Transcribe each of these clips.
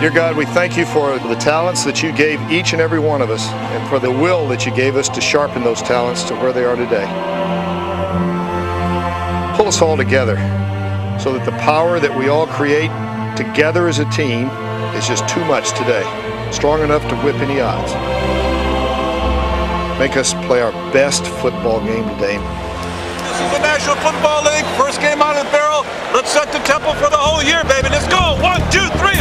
Dear God, we thank you for the talents that you gave each and every one of us and for the will that you gave us to sharpen those talents to where they are today. Pull us all together so that the power that we all create together as a team is just too much today, strong enough to whip any odds. Make us play our best football game today. This is the National Football League, first game out of the barrel. Let's set the tempo for the whole year, baby. Let's go. 1, 2, 3.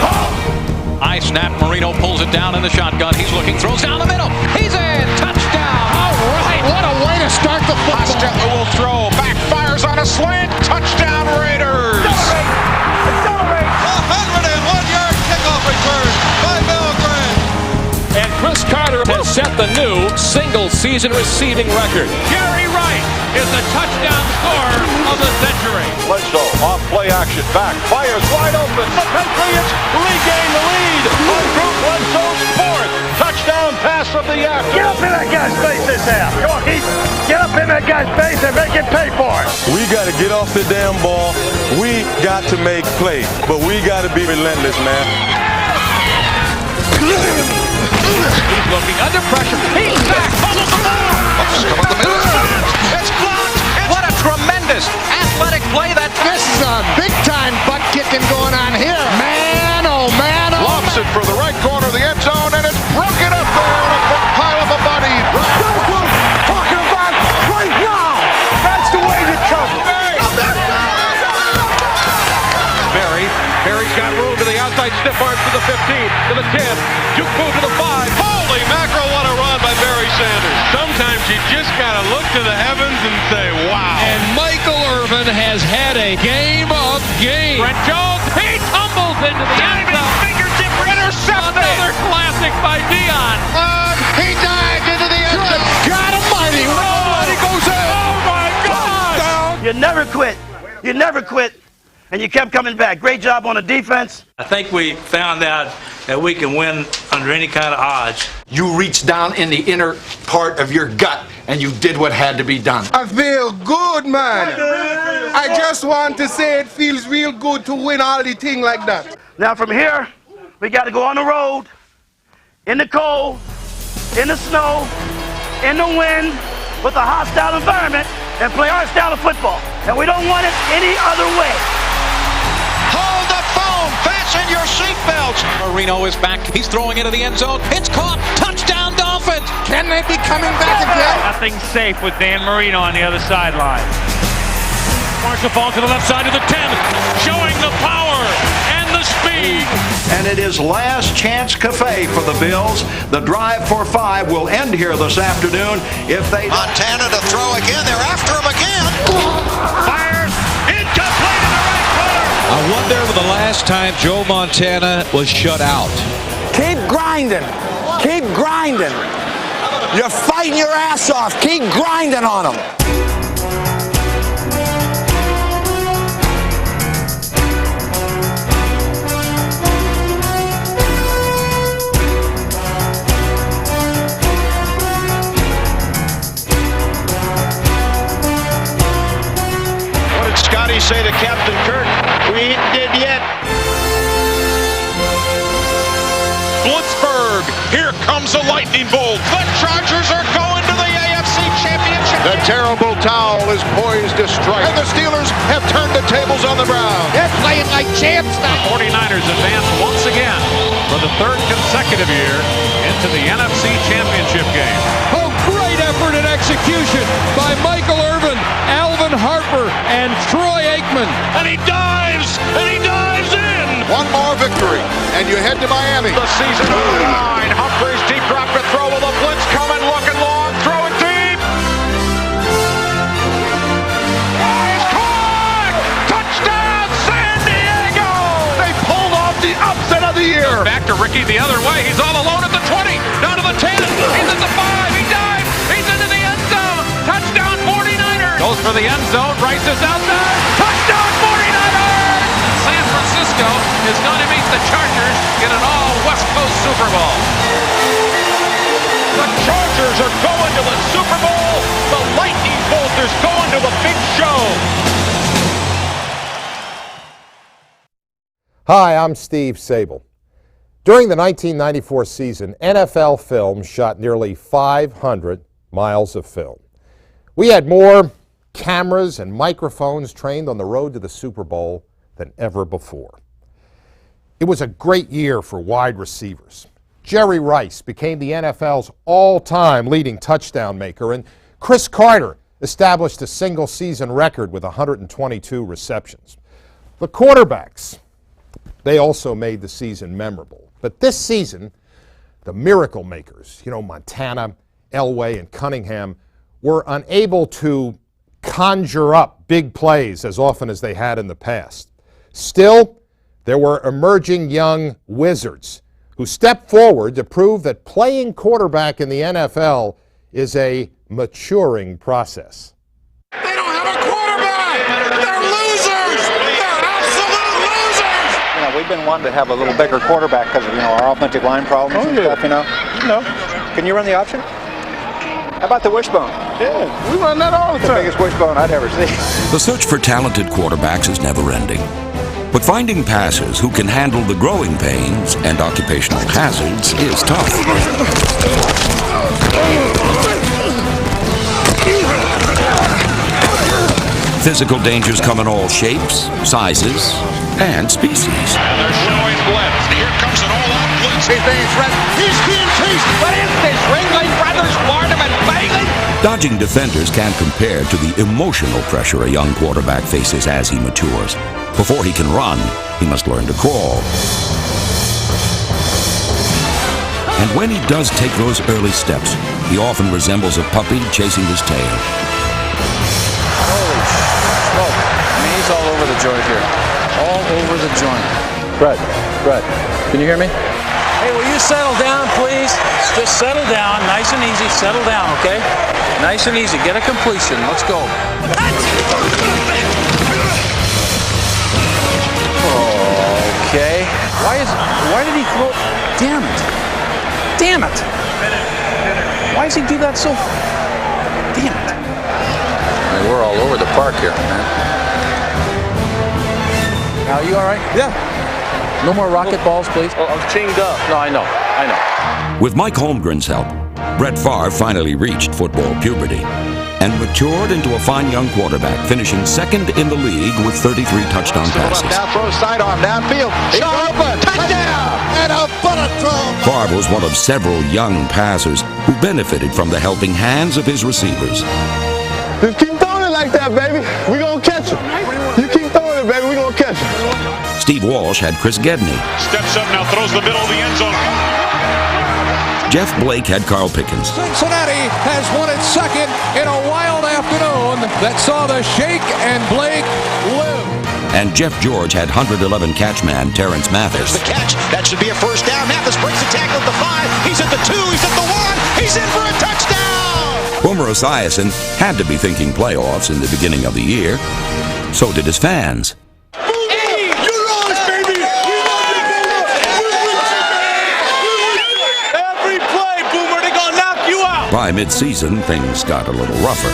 High snap. Marino pulls it down in the shotgun. He's looking, throws down the middle. He's in. Touchdown. All right. What a way to start the football. Costello will throw. Backfires on a slant. Touchdown Raiders. Accelerate. 101-yard kickoff return by Belgrade. And Chris Carter has set the new single-season receiving record. Jerry Wright is the touchdown scorer of the century. Bledsoe off play action, back, fires wide open. The Patriots regain the lead on Drew Bledsoe's fourth touchdown pass of the afternoon. Get up in that guy's face this half. Come on, Heath. Get up in that guy's face and make him pay for it. We got to get off the damn ball. We got to make plays, but we got to be relentless, man. He's looking under pressure. He's back. Fumbles the ball. It's blocked. What a tremendous athletic play that This is a big-time butt-kicking going on here. Man, oh man, oh Lobs it for the right corner of the end zone, and it's broken up there on a pile of a body. Talking about right now. That's the way to cover. Berry's got room to the outside, stiff arm to the 15, to the 10, juke move to the 5. Holy mackerel, what a run by Barry Sanders. Sometimes you just got to look to the heavens and say, wow. And Michael Irvin has had a game of games. Brent Jones, he tumbles into the end zone. Fingertip intercepted. Another classic by Dion. he dived into the end zone. God almighty. Oh, he goes in. Oh, my God. You never quit. You never quit. And you kept coming back. Great job on the defense. I think we found out that we can win under any kind of odds. You reached down in the inner part of your gut and you did what had to be done. I feel good, man. I just want to say it feels real good to win all the thing like that. Now from here, we got to go on the road, in the cold, in the snow, in the wind, with a hostile environment, and play our style of football. And we don't want it any other way. Hold the phone. Fasten your seatbelts. Marino is back. He's throwing into the end zone. It's caught. Touchdown Dolphins. Can they be coming back again? Nothing safe with Dan Marino on the other sideline. Marshall ball to the left side of the 10, showing the power and the speed. And it is last chance cafe for the Bills. The drive for 5 will end here this afternoon if they... Montana to throw again. They're after him again. Fires. Incomplete in the right corner. I wonder the last time Joe Montana was shut out. Keep grinding. Keep grinding. You're fighting your ass off. Keep grinding on them. What did Scotty say to Captain Kirk? We ain't dead yet. Blitzburg. Here comes a lightning bolt. The Chargers are going to the AFC Championship. The terrible towel is poised to strike. And the Steelers have turned the tables on the Browns. They're playing like champs now. 49ers advance once again for the third consecutive year into the NFC Championship game. Oh, great effort and execution by Michael Irvin, Alvin Harper, and Troy Aikman. And he dives! And he dives in! One more victory, and you head to Miami. The season on the line. Humphries deep drop to throw with a blitz coming, looking long, throwing deep. He's caught! Touchdown, San Diego! They pulled off the upset of the year. Back to Ricky the other way. He's all alone at the 20, down to the 10. He's at the 5. He dives. He's into the end zone. Touchdown, 49ers. Goes for the end zone. Rice is out there. Touchdown, 49ers! San Francisco is going to meet the Chargers in an all-West Coast Super Bowl. The Chargers are going to the Super Bowl. The Lightning Bolt is going to the big show. Hi, I'm Steve Sable. During the 1994 season, NFL Films shot nearly 500 miles of film. We had more cameras and microphones trained on the road to the Super Bowl than ever before. It was a great year for wide receivers. Jerry Rice became the NFL's all-time leading touchdown maker, and Chris Carter established a single-season record with 122 receptions. The quarterbacks, they also made the season memorable. But this season, the miracle makers, Montana, Elway, and Cunningham, were unable to conjure up big plays as often as they had in the past. Still, there were emerging young wizards who stepped forward to prove that playing quarterback in the NFL is a maturing process. They don't have a quarterback! They're losers! They're absolute losers! We've been wanting to have a little bigger quarterback because of, our offensive line problems and stuff, Can you run the option? How about the wishbone? Yeah, we run that all the time. The biggest wishbone I'd ever seen. The search for talented quarterbacks is never ending. But finding passers who can handle the growing pains and occupational hazards is tough. Physical dangers come in all shapes, sizes, and species. And they're showing blitz. Here comes an all-out blitz. He's being threatened. He's being chased. What is this? Ringling Brothers, Barnum and Bailey? Dodging defenders can't compare to the emotional pressure a young quarterback faces as he matures. Before he can run, he must learn to crawl. And when he does take those early steps, he often resembles a puppy chasing his tail. Holy smoke. He's all over the joint here. All over the joint. Brett, can you hear me? Hey, will you settle down, please? Just settle down, nice and easy. Settle down, okay? Nice and easy. Get a completion. Let's go. Okay. Why did he throw? Damn it. Damn it. Why does he do that so? Damn it. I mean, we're all over the park here, man. Now, you all right? Yeah. No more rocket balls, please. Oh, I'm chained up. No, I know. With Mike Holmgren's help, Brett Favre finally reached football puberty and matured into a fine young quarterback, finishing second in the league with 33 touchdown passes. Down, throws sidearm downfield. Shot open. Touchdown! And a butter throw. Favre was one of several young passers who benefited from the helping hands of his receivers. Just keep throwing it like that, baby. We're going to catch him. You keep throwing it, baby. We're going to catch him. Steve Walsh had Chris Gedney. Steps up now, throws the middle of the end zone. Jeff Blake had Carl Pickens. Cincinnati has won its second in a wild afternoon that saw the Shake and Blake live. And Jeff George had 111 catchman Terrence Mathis. The catch. That should be a first down. Mathis breaks the tackle at the 5. He's at the 2. He's at the 1. He's in for a touchdown. Boomer Esiason had to be thinking playoffs in the beginning of the year. So did his fans. By mid-season, things got a little rougher.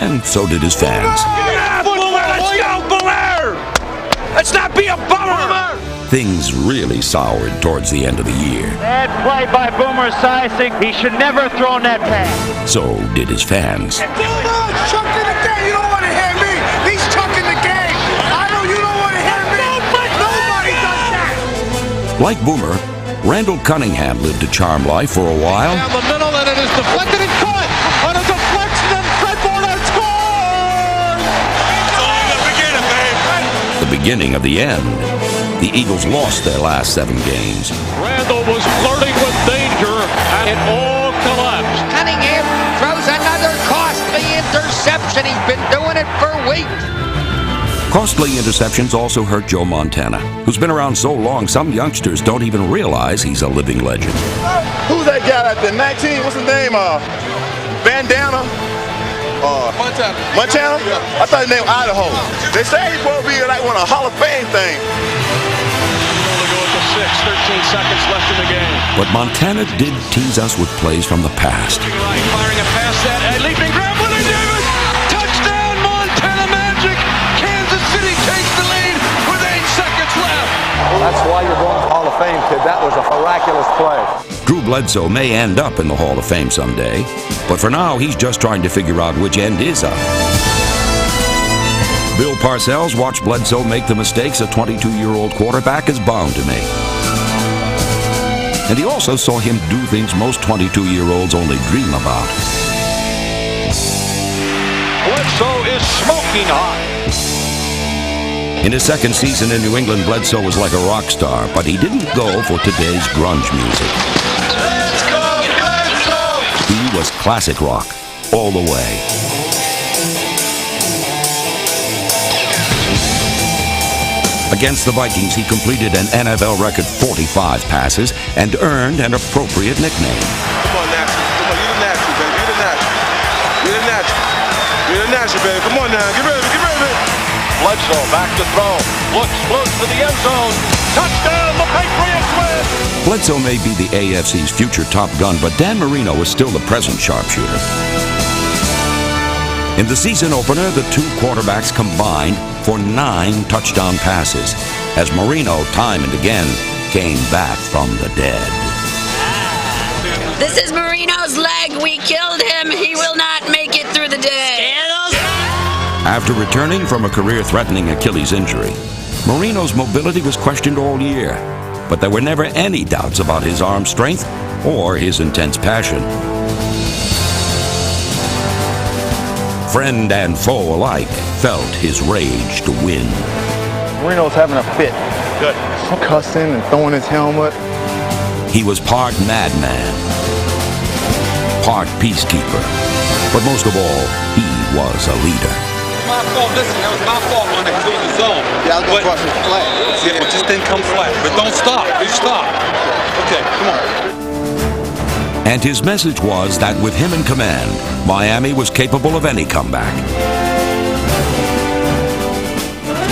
And so did his fans. Let's go, Boomer! Let's not be a bummer! Things really soured towards the end of the year. Bad play by Boomer Esiason. He should never have thrown that pass. So did his fans. Boomer, chuck in the game. You don't want to hear me. He's chucking the game. I know you don't want to hear me. Nobody does that. Like Boomer, Randall Cunningham lived a charmed life for a while. Down the middle, and it is deflected and caught on a deflection, and Fred Warner scores! The beginning of the end. The Eagles lost their last 7 games. Randall was flirting with danger, and it all collapsed. Cunningham throws another costly interception. He's been doing it for weeks. Costly interceptions also hurt Joe Montana, who's been around so long some youngsters don't even realize he's a living legend. Who's that guy out there? 19? What's his name? Bandana? Montana? I thought his name was Idaho. They say he's supposed to be like one of the Hall of Fame thing. Only go at the 6, 13 seconds left in the game. But Montana did tease us with plays from the past. Firing a pass that, leaping grab, Willie Davis! Touchdown, Montana Magic! Kansas City takes the lead with 8 seconds left. That's why you're going to the Hall of Fame, play. Drew Bledsoe may end up in the Hall of Fame someday, but for now he's just trying to figure out which end is up. Bill Parcells watched Bledsoe make the mistakes a 22-year-old quarterback is bound to make. And he also saw him do things most 22-year-olds only dream about. Bledsoe is smoking hot. In his second season in New England, Bledsoe was like a rock star, but he didn't go for today's grunge music. Let's go, Bledsoe! He was classic rock, all the way. Against the Vikings, he completed an NFL record 45 passes and earned an appropriate nickname. Come on, Natural. Come on, you the natural, baby. You the natural. You the natural. You the natural, baby. Come on now. Get ready. Get ready. Bledsoe back to throw. Looks close to the end zone. Touchdown, the Patriots win! Bledsoe may be the AFC's future top gun, but Dan Marino is still the present sharpshooter. In the season opener, the two quarterbacks combined for 9 touchdown passes, as Marino time and again came back from the dead. This is Marino's leg. We killed him. He will not make it through the day. After returning from a career-threatening Achilles injury, Marino's mobility was questioned all year, but there were never any doubts about his arm strength or his intense passion. Friend and foe alike felt his rage to win. Marino's having a fit. Good. Cussing and throwing his helmet. He was part madman, part peacekeeper, but most of all, he was a leader. My fault. Listen, that was my fault on that cruising zone. Yeah, I was going to cross his flat. Yeah, but just didn't come flat. But don't stop. You stop. Okay, come on. And his message was that with him in command, Miami was capable of any comeback.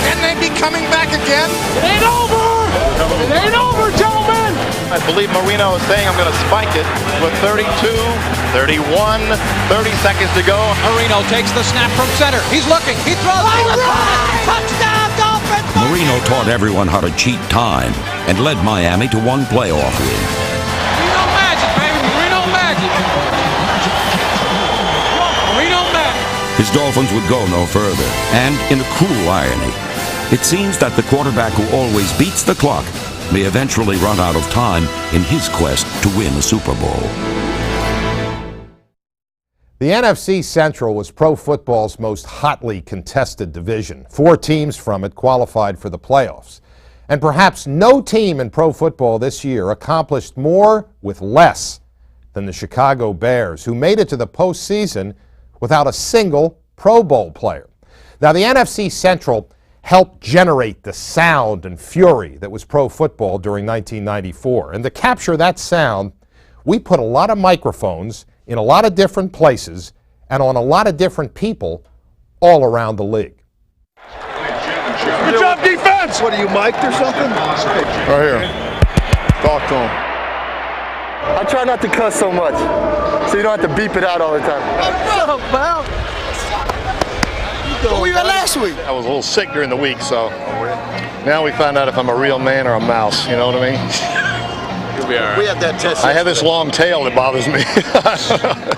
Can they be coming back again? It ain't over! It ain't over, gentlemen! I believe Marino is saying I'm going to spike it with 32, 31, 30 seconds to go. Marino takes the snap from center. He's looking. He throws. Touchdown, Dolphins! Marino taught everyone how to cheat time and led Miami to one playoff win. Marino magic, baby. Marino magic. Marino magic. His Dolphins would go no further, and in a cruel irony, it seems that the quarterback who always beats the clock may eventually run out of time in his quest to win a Super Bowl. The NFC Central was pro football's most hotly contested division. 4 teams from it qualified for the playoffs. And perhaps no team in pro football this year accomplished more with less than the Chicago Bears, who made it to the postseason without a single Pro Bowl player. Now, the NFC Central helped generate the sound and fury that was pro football during 1994. And to capture that sound, we put a lot of microphones in a lot of different places and on a lot of different people all around the league. Good job, defense! What are you, mic'd or something? Right here. Talk to him. I try not to cuss so much, so you don't have to beep it out all the time. What's up, pal? Where were you at last week? I was a little sick during the week, so now we find out if I'm a real man or a mouse, you know what I mean? You'll be all right. We have that test. I have this long tail that bothers me.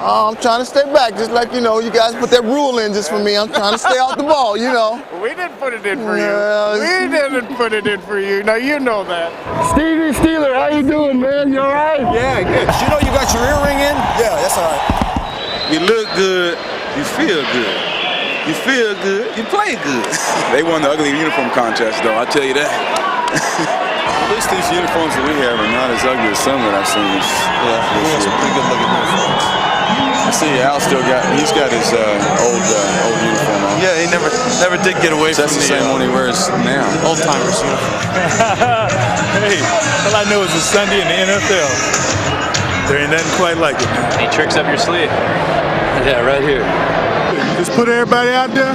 Oh, I'm trying to stay back, just like, you know, you guys put that rule in just for me. I'm trying to stay off the ball, you know. We didn't put it in for you. We didn't put it in for you. Now you know that. Stevie Steeler, how you doing, man? You all right? Yeah, good. You know you got your earring in? Yeah, that's all right. You look good. You feel good. You feel good. You play good. They won the ugly uniform contest, though. I'll tell you that. At least these uniforms that we have are not as ugly as some that I've seen. Yeah, we have some pretty good looking uniforms. I see Al he's got his old uniform on. Yeah, he never did get away from That's the same one he wears now. Old timers uniform. Hey, all I know is it's Sunday in the NFL. There ain't nothing quite like it. Any tricks up your sleeve? Yeah, right here. Just put everybody out there.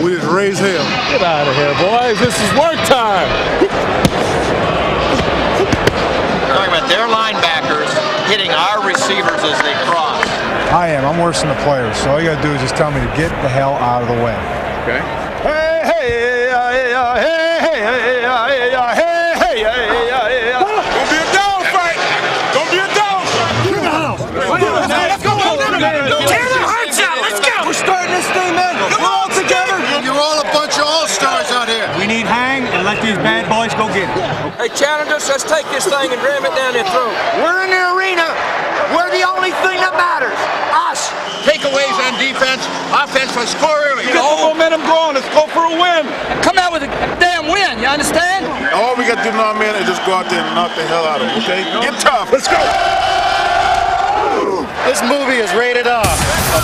We just raise hell. Get out of here, boys. This is work time. Talking about their linebackers hitting our receivers as they cross. I am. I'm worse than the players. So all you got to do is just tell me to get the hell out of the way. Okay. Hey, hey, hey, hey, hey, hey, hey, hey, hey, hey, hey, hey. Gonna be a downfall. Tear the hearts out. Let's go. We're starting this thing, man. We're all together. You're all a bunch of all-stars out here. We need Hang and let these bad boys go get it. Hey, challengers, let's take this thing and ram it down their throat. We're in the arena. We're the only thing that matters. Us. Takeaways on defense, offense will score early. Get the momentum going. Let's go for a win. Come out with a damn win, you understand? All we got to do now, man, is just go out there and knock the hell out of them, okay? Get tough. Let's go. This movie is rated R.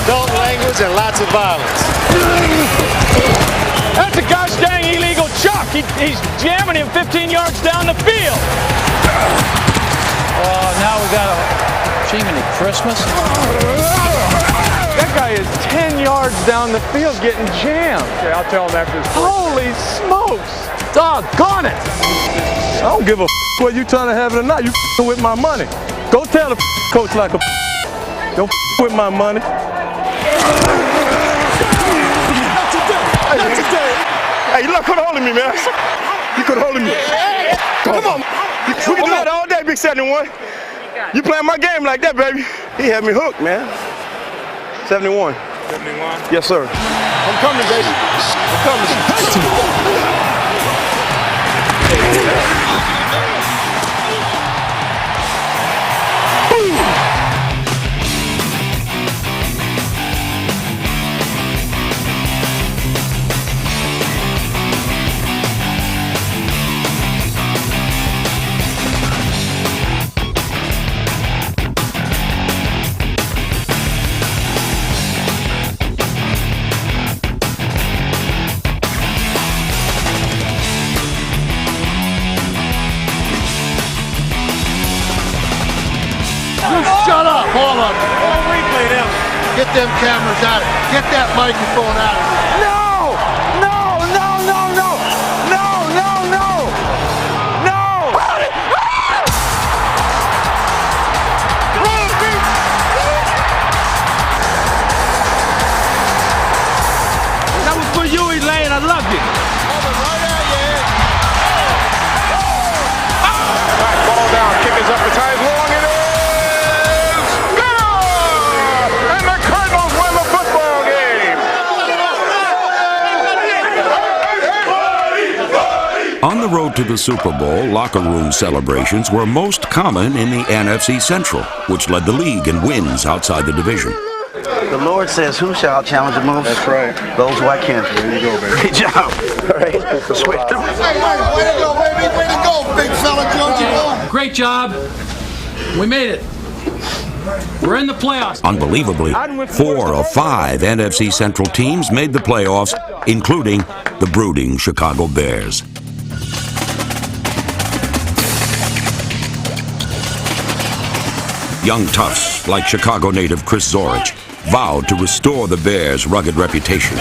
Adult language and lots of violence. That's a gosh dang illegal chuck. He's jamming him 15 yards down the field. Oh, now we got a Jiminy Christmas. That guy is 10 yards down the field getting jammed. Okay, I'll tell him after this. Holy smokes. Doggone it. I don't give a what you trying to have it or not. You with my money. Go tell the coach like a don't with my money. Hey, you could hold me, man. You could hold me. Come on. We can do that all day, Big 71. You playing my game like that, baby. He had me hooked, man. 71. 71? Yes, sir. I'm coming, baby. I'm coming. Shut up, all of them. Replay them. Get them cameras out of it. Get that microphone out of it. No! No! No! No! No! No! No! No! No! That was for you, Elaine. I love you. Ball down. Kick is up. The time's long. It is. On the road to the Super Bowl, locker room celebrations were most common in the NFC Central, which led the league in wins outside the division. The Lord says, who shall challenge the most? That's right. Those who I can. There you go, baby. Great job. All right. Switch them. Hey, way to go, baby. Way to go, big fella, Jonesy. Great job. We made it. We're in the playoffs. Unbelievably, 4 of 5 NFC Central teams made the playoffs, including the brooding Chicago Bears. Young toughs like Chicago native Chris Zorich vowed to restore the Bears' rugged reputation.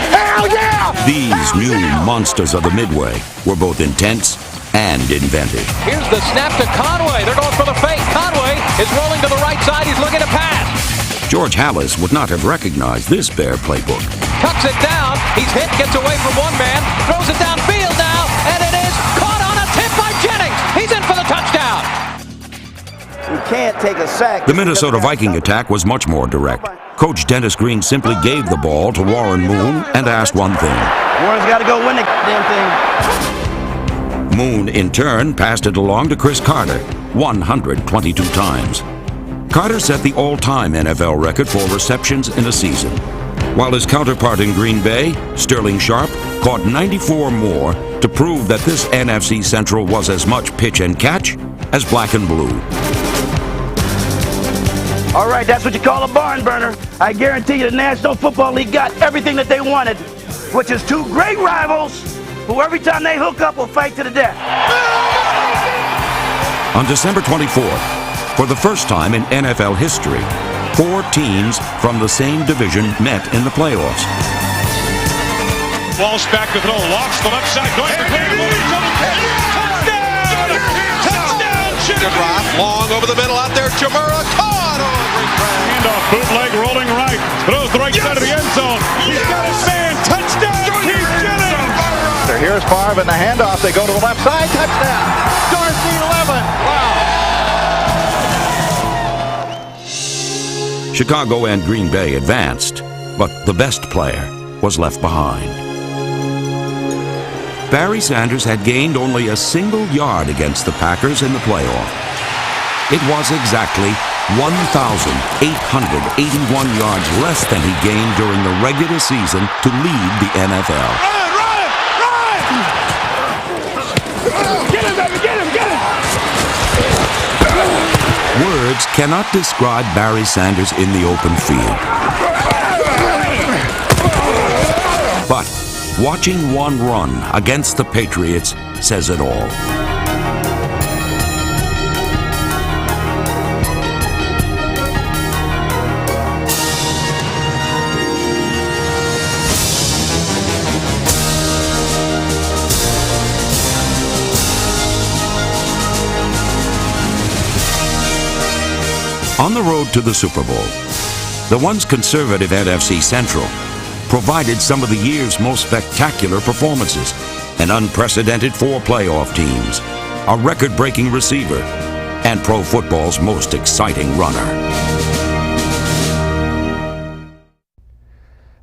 Hell yeah! These new monsters of the Midway were both intense and inventive. Here's the snap to Conway. They're going for the fake. Conway is rolling to the right side. He's looking to pass. George Halas would not have recognized this Bear playbook. Tucks it down. He's hit, gets away from one man, throws it downfield now, and it is caught on a tip by Jennings. He's in for the touchdown. We can't take a sack. The Minnesota Viking attack was much more direct. Coach Dennis Green simply gave the ball to Warren Moon and asked one thing. Warren's got to go win the damn thing. Moon, in turn, passed it along to Chris Carter 122 times. Carter set the all-time NFL record for receptions in a season, while his counterpart in Green Bay, Sterling Sharp, caught 94 more to prove that this NFC Central was as much pitch and catch as black and blue. All right, that's what you call a barn burner. I guarantee you the National Football League got everything that they wanted, which is two great rivals who every time they hook up will fight to the death. On December 24th, for the first time in NFL history, 4 teams from the same division met in the playoffs. Ball's back to throw. Locks the left side. Going for touchdown! Touchdown! Good drive. Long over the middle out there. Jamura caught. Oh, great grab. Handoff, bootleg, rolling right. Throws the right side of the end zone. He's got his man. Touchdown! Keith Jennings! Here's Favre in the handoff. They go to the left side. Touchdown. Dorsey 11. Wow. Chicago and Green Bay advanced, but the best player was left behind. Barry Sanders had gained only a single yard against the Packers in the playoff. It was exactly 1,881 yards less than he gained during the regular season to lead the NFL. Get him, baby, get him, get him! Words cannot describe Barry Sanders in the open field. But watching one run against the Patriots says it all. On the road to the Super Bowl, the once conservative NFC Central provided some of the year's most spectacular performances: an unprecedented 4 playoff teams, a record-breaking receiver, and pro football's most exciting runner.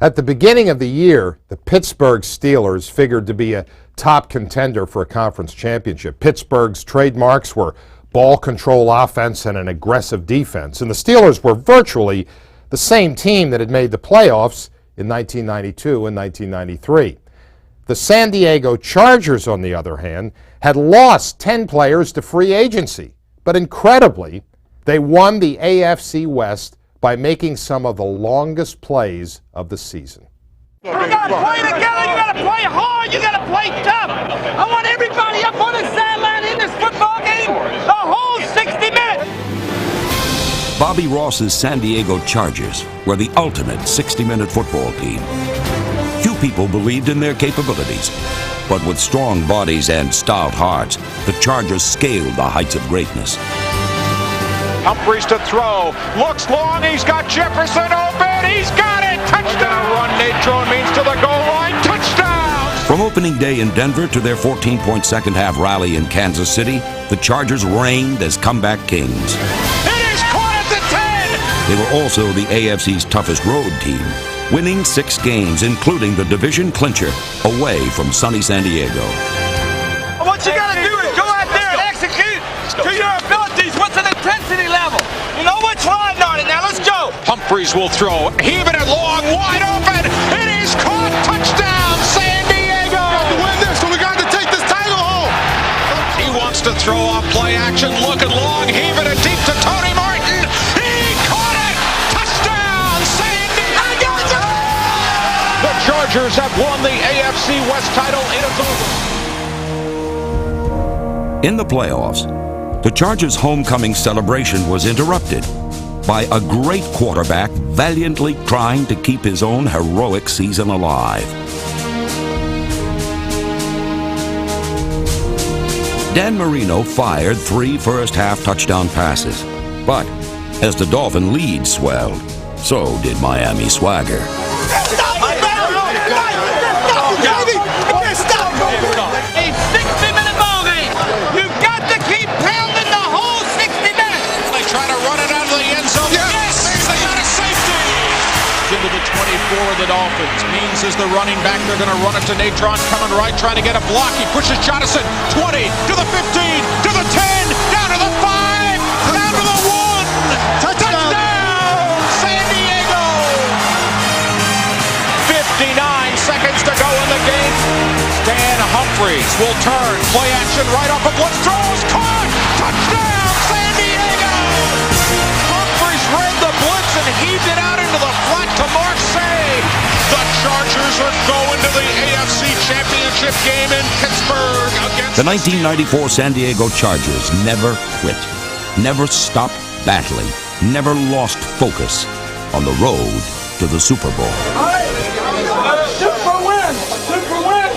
At the beginning of the year, the Pittsburgh Steelers figured to be a top contender for a conference championship. Pittsburgh's trademarks were ball control offense and an aggressive defense, and the Steelers were virtually the same team that had made the playoffs in 1992 and 1993. The San Diego Chargers, on the other hand, had lost 10 players to free agency, but incredibly, they won the AFC West by making some of the longest plays of the season. You gotta play together, you gotta play hard, you gotta play tough. I want everybody up on the sideline in this football game the whole 60 minutes. Bobby Ross's San Diego Chargers were the ultimate 60-minute football team. Few people believed in their capabilities, but with strong bodies and stout hearts, the Chargers scaled the heights of greatness. Humphries to throw. Looks long. He's got Jefferson open. He's got it. Touchdown. Run. Natron means to the goal line. Touchdown. From opening day in Denver to their 14-point second-half rally in Kansas City, the Chargers reigned as comeback kings. It is caught at the 10. They were also the AFC's toughest road team, winning 6 games, including the division clincher, away from sunny San Diego. What you gotta do is go out there and execute to your abilities. What's an intensity level? You know what's riding on it. Now let's go. Humphries will throw. Heaving it long. Wide open. It is caught. Touchdown, San Diego. We got to win this, so we got to take this title home. He wants to throw off play action. Looking long. Heaving it deep to Tony Martin. He caught it. Touchdown, San Diego. The Chargers have won the AFC West title. It is over. In the playoffs, the Chargers' homecoming celebration was interrupted by a great quarterback valiantly trying to keep his own heroic season alive. Dan Marino fired 3 first-half touchdown passes, but as the Dolphin lead swelled, so did Miami swagger. A 60-minute ball game. You've got to keep pounding the whole 60 minutes. They try to run it out of the end zone. Yes! They got a safety. Into the 24 of the Dolphins. Means is the running back. They're going to run it to Natron. Coming right, trying to get a block. He pushes Jonathan. 20 to the 15 to the 10 down to the 5 down to the 1. Touchdown! San Diego. 59 seconds to go in the game. Dan Humphries will turn. Play action right off a blitz. Throws. Caught. Touchdown, San Diego. Humphries read the blitz and heaved it out into the flat to Marseille. The Chargers are going to the AFC Championship game in Pittsburgh against The 1994 San Diego Chargers never quit, never stopped battling, never lost focus on the road to the Super Bowl. Super win! Super win!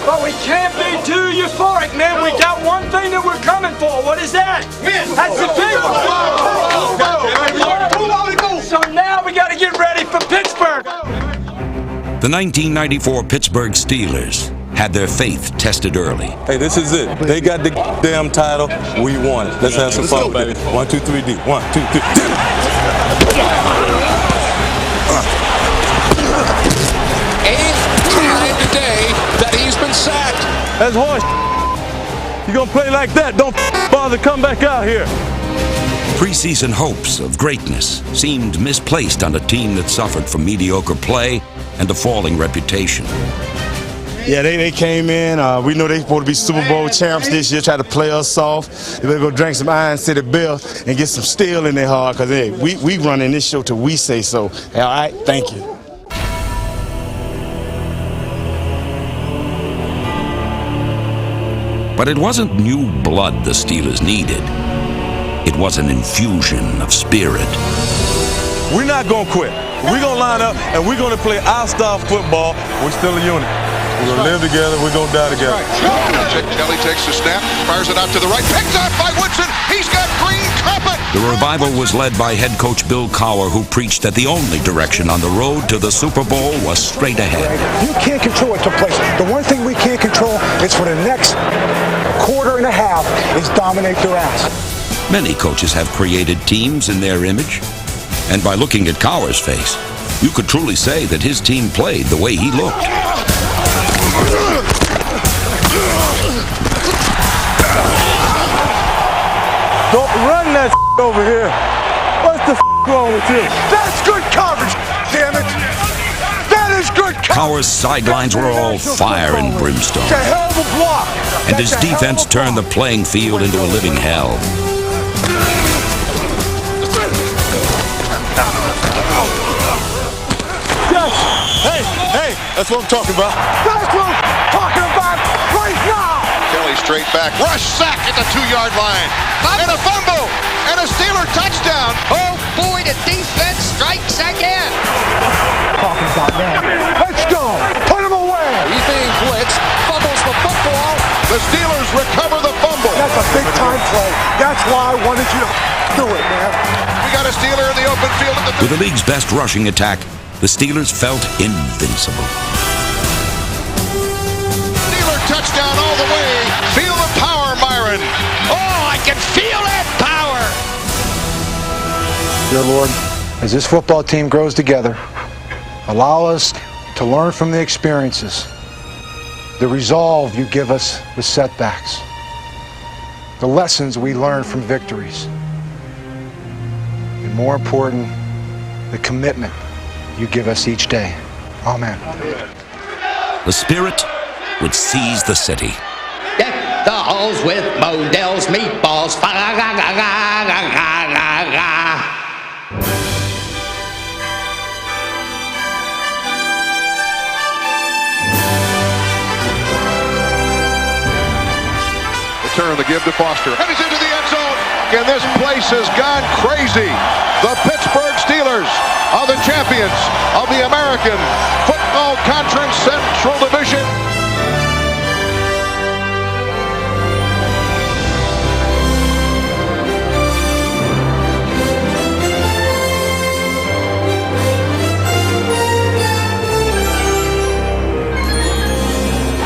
But we can't be too euphoric, man. We got one thing that we're coming for. What is that? That's the big one. So now we got to get ready for Pittsburgh. The 1994 Pittsburgh Steelers had their faith tested early. Hey, this is it. They got the damn title. We won it. Let's have some fun, baby. 1, 2, 3, D. 1, 2, 3. That's horse. You gonna play like that, don't bother come back out here. Preseason hopes of greatness seemed misplaced on a team that suffered from mediocre play and a falling reputation. Yeah, they came in. We know they supposed to be Super Bowl champs this year, try to play us soft. They better go drink some Iron City Bill and get some steel in their heart, because hey, we running this show till we say so. All right, thank you. But it wasn't new blood the Steelers needed. It was an infusion of spirit. We're not gonna quit. We're gonna line up and we're gonna play our style football. We're still a unit. We're gonna live together, we're gonna die together. Kelly takes the snap, fires it out to the right, picked up by Woodson. He's got green carpet. The revival was led by head coach Bill Cowher, who preached that the only direction on the road to the Super Bowl was straight ahead. You can't control what took place. The one thing we can't control is for the next quarter and a half is dominate their ass. Many coaches have created teams in their image, and by looking at Cowher's face, you could truly say that his team played the way he looked. Don't run that over here. What's the wrong with you? That's good coverage, damn it. That is good coverage. Cowher's sidelines were all fire and brimstone, It's a hell of a block. and his defense turned the playing field into a living hell. Hey, that's what I'm talking about. That's what I'm talking about right now. Kelly straight back, rush sack at the 2-yard line, and a fumble, and a Steeler touchdown. Oh boy, the defense strikes again. Talking about now. Let's go. Put him away. He's being blitzed, fumbles the football. The Steelers recover the fumble. That's a big time play. That's why I wanted you to do it, man. We got a Steeler in the open field at the With the league's best rushing attack, the Steelers felt invincible. Steeler touchdown all the way. Feel the power, Myron. Oh, I can feel that power. Dear Lord, as this football team grows together, allow us to learn from the experiences, the resolve you give us with setbacks, the lessons we learn from victories, and more important, the commitment you give us each day. Amen. The Spirit would seize the city. Deck the halls with Modell's meatballs. Turn the give to Foster. And he's into the end zone. And this place has gone crazy. The Pittsburgh Steelers are the champions of the American Football Conference Central Division.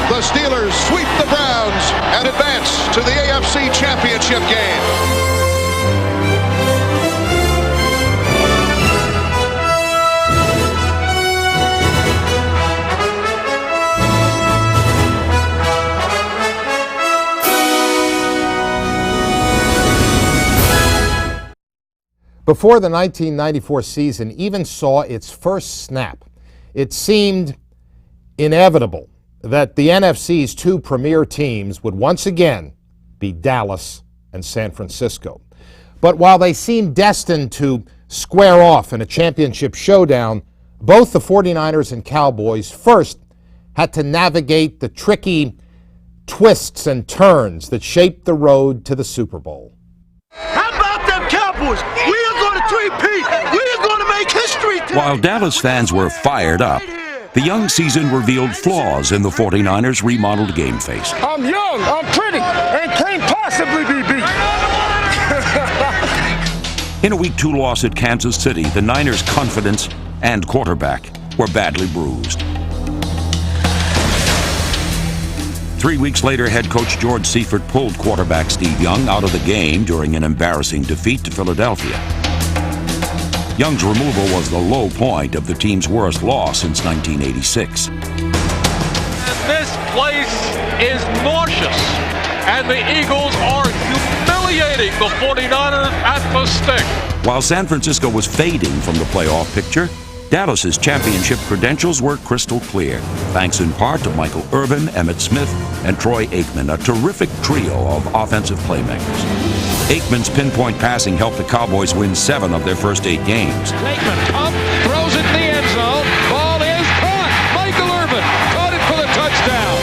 The Steelers sweep the Browns and advance to the AFC Championship game. Before the 1994 season even saw its first snap, it seemed inevitable that the NFC's two premier teams would once again be Dallas and San Francisco. But while they seemed destined to square off in a championship showdown, both the 49ers and Cowboys first had to navigate the tricky twists and turns that shaped the road to the Super Bowl. How about them Cowboys? We are going to three-peat. We are going to make history today. While Dallas fans were fired up, the young season revealed flaws in the 49ers' remodeled game face. I'm young, I'm pretty, and can't possibly be beat. In a Week 2 loss at Kansas City, the Niners' confidence and quarterback were badly bruised. 3 weeks later, head coach George Seifert pulled quarterback Steve Young out of the game during an embarrassing defeat to Philadelphia. Young's removal was the low point of the team's worst loss since 1986. This place is nauseous, and the Eagles are humiliating the 49ers at the stick. While San Francisco was fading from the playoff picture, Dallas's championship credentials were crystal clear, thanks in part to Michael Irvin, Emmitt Smith, and Troy Aikman, a terrific trio of offensive playmakers. Aikman's pinpoint passing helped the Cowboys win 7 of their first 8 games. Aikman up, throws it in the end zone. Ball is caught. Michael Irvin caught it for the touchdown.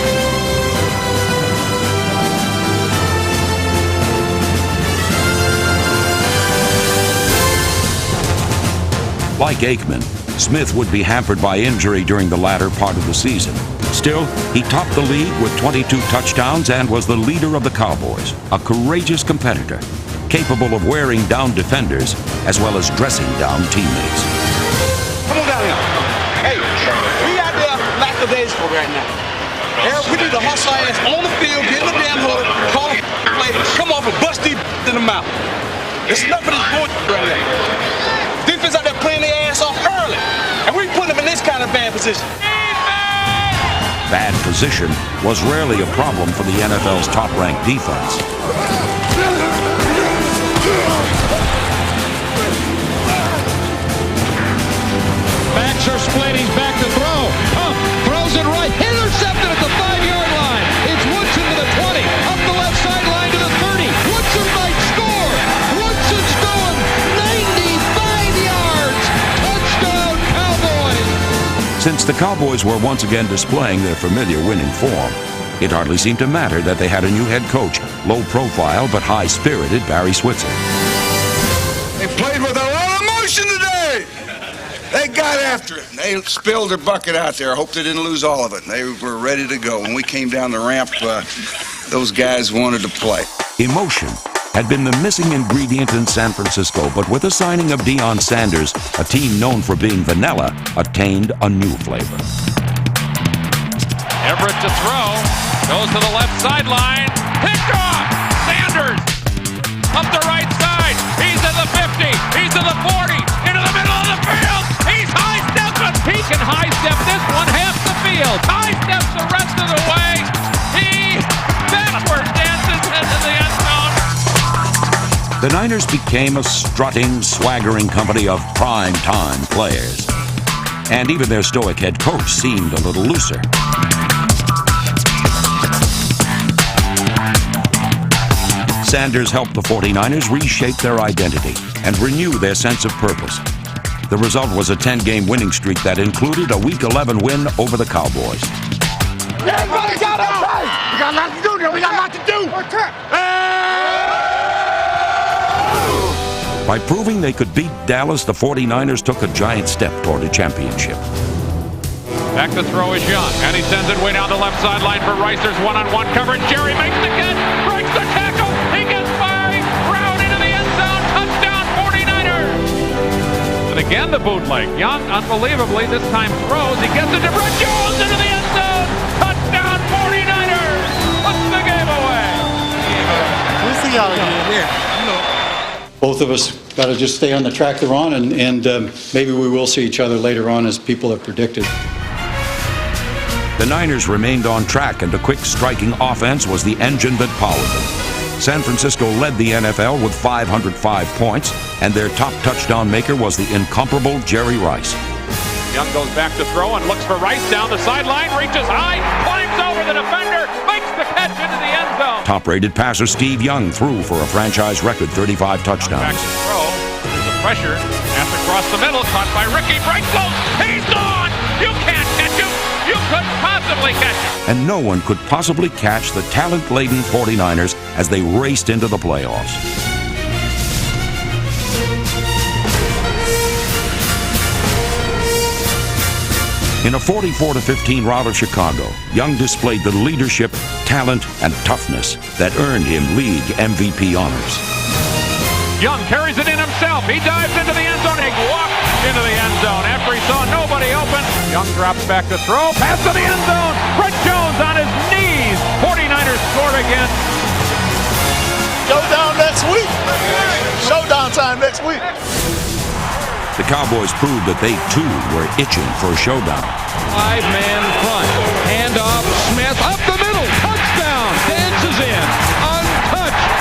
Like Aikman, Smith would be hampered by injury during the latter part of the season. Still, he topped the league with 22 touchdowns and was the leader of the Cowboys, a courageous competitor, capable of wearing down defenders as well as dressing down teammates. Come on down here. Hey, we out there lackadaisical right now. Eric, we need to hustle our ass on the field, get in the damn hood, call a play, come off and bust these in the mouth. There's enough of this bullshit right now. Defense out there playing their ass off early, and we put them in this kind of bad position. Bad position was rarely a problem for the NFL's top-ranked defense. Backs are split. He's back to throw. Pump. Throws it right. Intercepted at the 5-yard line. It's Woodson to the 20. Up the left sideline to the 30. Woodson might score. Woodson's going 95 yards. Touchdown, Cowboys. Since the Cowboys were once again displaying their familiar winning form, it hardly seemed to matter that they had a new head coach, low-profile but high-spirited Barry Switzer. They played with a lot of emotion today. They got after it. They spilled their bucket out there. I hope they didn't lose all of it. They were ready to go. When we came down the ramp, those guys wanted to play. Emotion had been the missing ingredient in San Francisco, but with the signing of Deion Sanders, a team known for being vanilla attained a new flavor. Everett to throw. Goes to the left sideline. Picked off. Sanders up the right side. He's at the 50. He's at the 40. Into the middle of the field. He's high-stepping. He can high-step this one half the field. High-steps the rest of the way. He backward dances into the end zone. The Niners became a strutting, swaggering company of prime-time players. And even their stoic head coach seemed a little looser. Sanders helped the 49ers reshape their identity and renew their sense of purpose. The result was a 10-game winning streak that included a Week 11 win over the Cowboys. Everybody got up! We got a lot to do there. We got a lot to do. By proving they could beat Dallas, the 49ers took a giant step toward a championship. Back to throw is Young, and he sends it way down the left sideline for Rice. There's one-on-one coverage. Jerry makes the catch, breaks the tackle. He gets by. Brown into the end zone. Touchdown, 49ers. And again, the bootleg. Young, unbelievably, this time throws. He gets it to Brett Jones into the end zone. Touchdown, 49ers. Puts the game away. We'll see y'all again. Yeah. Both of us got to just stay on the track they're on, and maybe we will see each other later on as people have predicted. The Niners remained on track, and a quick striking offense was the engine that powered them. San Francisco led the NFL with 505 points, and their top touchdown maker was the incomparable Jerry Rice. Young goes back to throw and looks for Rice down the sideline, reaches high, climbs over the defender, makes the catch into the end zone. Top-rated passer Steve Young threw for a franchise record 35 touchdowns. Back to throw. There's a pressure. Pass across the middle, caught by Ricky. Breaks loose. He's gone. You can't catch him. You couldn't possibly catch him. And no one could possibly catch the talent-laden 49ers as they raced into the playoffs. In a 44-15 rout of Chicago, Young displayed the leadership, talent, and toughness that earned him league MVP honors. Young carries it in himself. He dives into the end zone. He walks into the end zone after he saw nobody open. Young drops back to throw. Pass to the end zone. Brett Jones on his knees. 49ers scored again. Showdown next week. Showdown time next week. The Cowboys proved that they, too, were itching for a showdown. 5-man front. Hand handoff. Smith up the middle. Touchdown. Dances in. Untouched.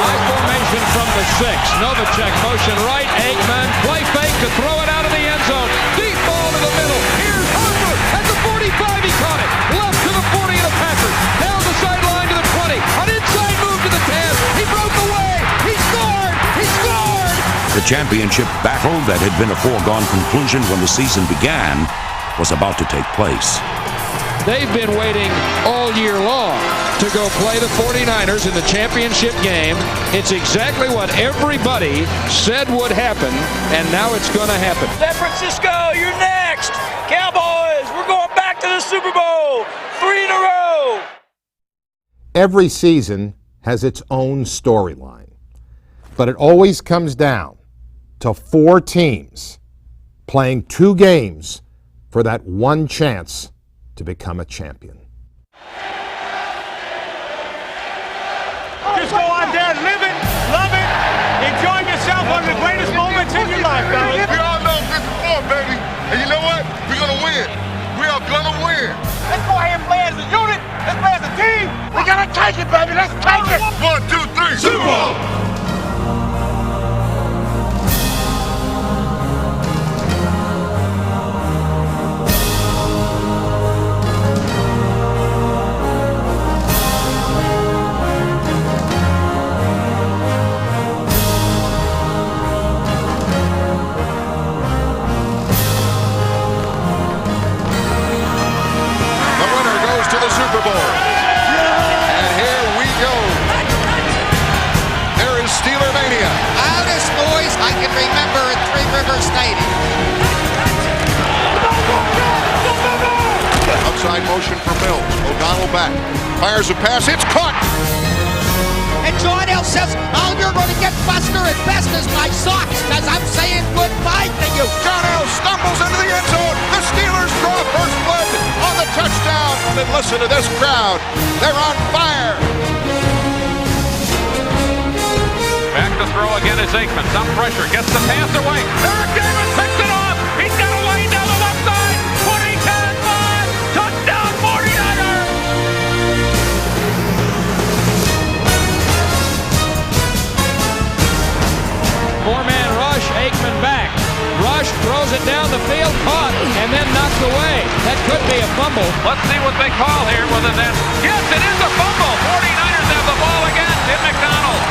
High formation from the 6. Novacek motion right. Aikman. Play fake to throw it out of the end zone. Deep ball to the middle. Here's Harper at the 45. He caught it. Left to the 40 of the Packers. Down the sideline to the 20. An inside move to the 10. He broke away. He scored. He scored. The championship battle that had been a foregone conclusion when the season began was about to take place. They've been waiting all year long to go play the 49ers in the championship game. It's exactly what everybody said would happen, and now it's going to happen. San Francisco, you're next. Cowboys, we're going back to the Super Bowl. 3 in a row. Every season has its own storyline, but it always comes down to 4 teams playing 2 games for that one chance to become a champion. Just go out there, live it, love it, enjoy yourself, one of the greatest moments in your life, fellas. We all know this is fun, baby. And you know what? We're going to win. We are going to win. Let's go ahead and play as a unit. Let's play as a team. We got to take it, baby. Let's take it. 1, 2, 3. Super Bowl. Super Bowl. And here we go. There is Steeler Mania. Loudest noise I can remember at Three Rivers Stadium. Outside motion for Mills. O'Donnell back. Fires a pass. It's caught. And John L. says, oh, you're going to get Buster as best as my socks because I'm saying goodbye to you. John L. stumbles into the end zone. The Steelers draw first blood on the touchdown. And listen to this crowd. They're on fire. Back to throw again is Aikman. Some pressure. Gets the pass away. Eric Davis picks it off. He's got a lane down the left side. 20, 10, 5. Touchdown 49ers. Four-man rush. Aikman back. Rush throws it down the field, caught, and then knocked away. That could be a fumble. Let's see what they call here. Whether that, yes, it is a fumble. 49ers have the ball again. Tim McDonald.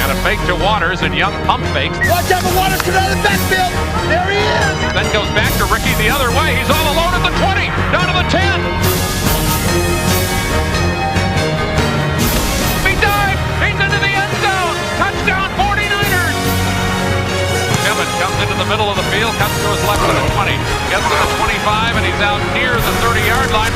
And a fake to Waters, and Young pump fakes. Watch out for Waters coming out of the backfield. There he is. Then goes back to Ricky the other way. He's all alone at the 20, down to the 10. He dived. He's into the end zone. Touchdown 49ers. Kevin comes into the middle of the field, cuts to his left to the 20, gets to the 25, and he's out near the 30-yard line.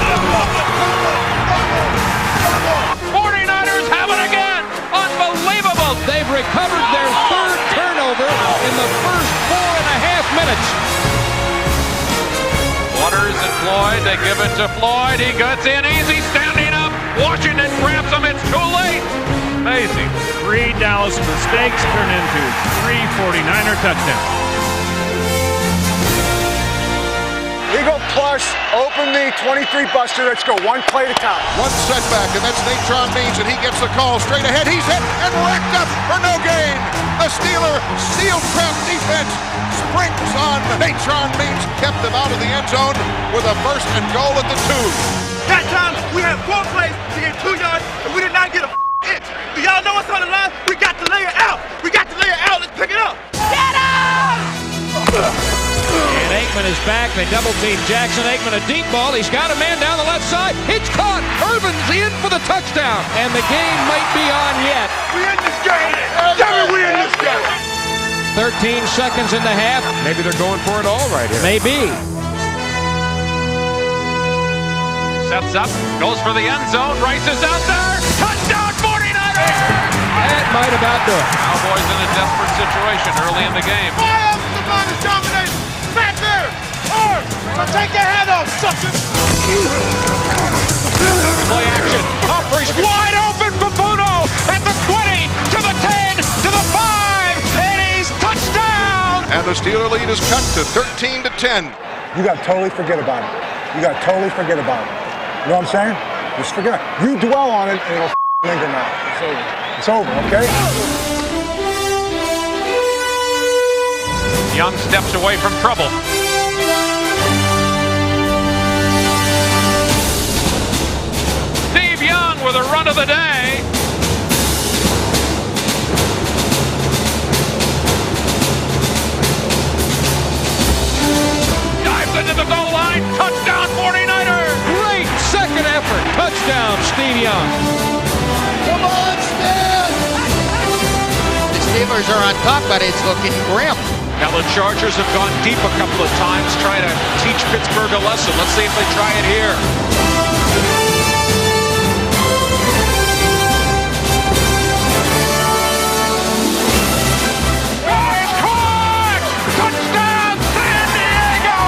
49ers have it again. Unbelievable. They've recovered their 3rd turnover in the first 4.5 minutes. Waters and Floyd, they give it to Floyd. He gets in easy, standing up. Washington grabs him. It's too late. Amazing. 3 Dallas mistakes turn into 3 49er touchdowns. Eagle plus, open the 23 Buster. Let's go one play at a time. One setback, and that's Natron Means, and he gets the call straight ahead. He's hit and racked up for no gain. The Steeler steel trap defense springs on Natron Means, kept them out of the end zone with a 1st and goal at the 2. That time, we had 4 plays to get 2 yards, and we did not get a inch. Do y'all know what's on the line? We got to lay it out. We got to lay it out. Let's pick it up. Get him! And Aikman is back. They double team Jackson. Aikman a deep ball. He's got a man down the left side. It's caught. Irvin's in for the touchdown. And the game might be on yet. We in this game. Damn it, we in this game. 13 seconds in the half. Maybe they're going for it all right here. Maybe. Sets up. Goes for the end zone. Rice is out there. Touchdown 49ers. That might about do it. Cowboys in a desperate situation early in the game. Domination. Back there. Hard. Now take your hand off, sucker. Play action. Humphries wide open for Buno at the 20 to the 10 to the 5, and he's touchdown. And the Steeler lead is cut to 13-10. You got to totally forget about it. You got to totally forget about it. You know what I'm saying? Just forget. You dwell on it, and it'll linger now. It's over. It's over, okay? Young steps away from trouble. Steve Young with a run of the day. Dives into the goal line. Touchdown 49ers. Great second effort. Touchdown, Steve Young. Come on, Steve! The Steelers are on top, but it's looking grim. Now the Chargers have gone deep a couple of times trying to teach Pittsburgh a lesson. Let's see if they try it here. Caught! Touchdown, San Diego!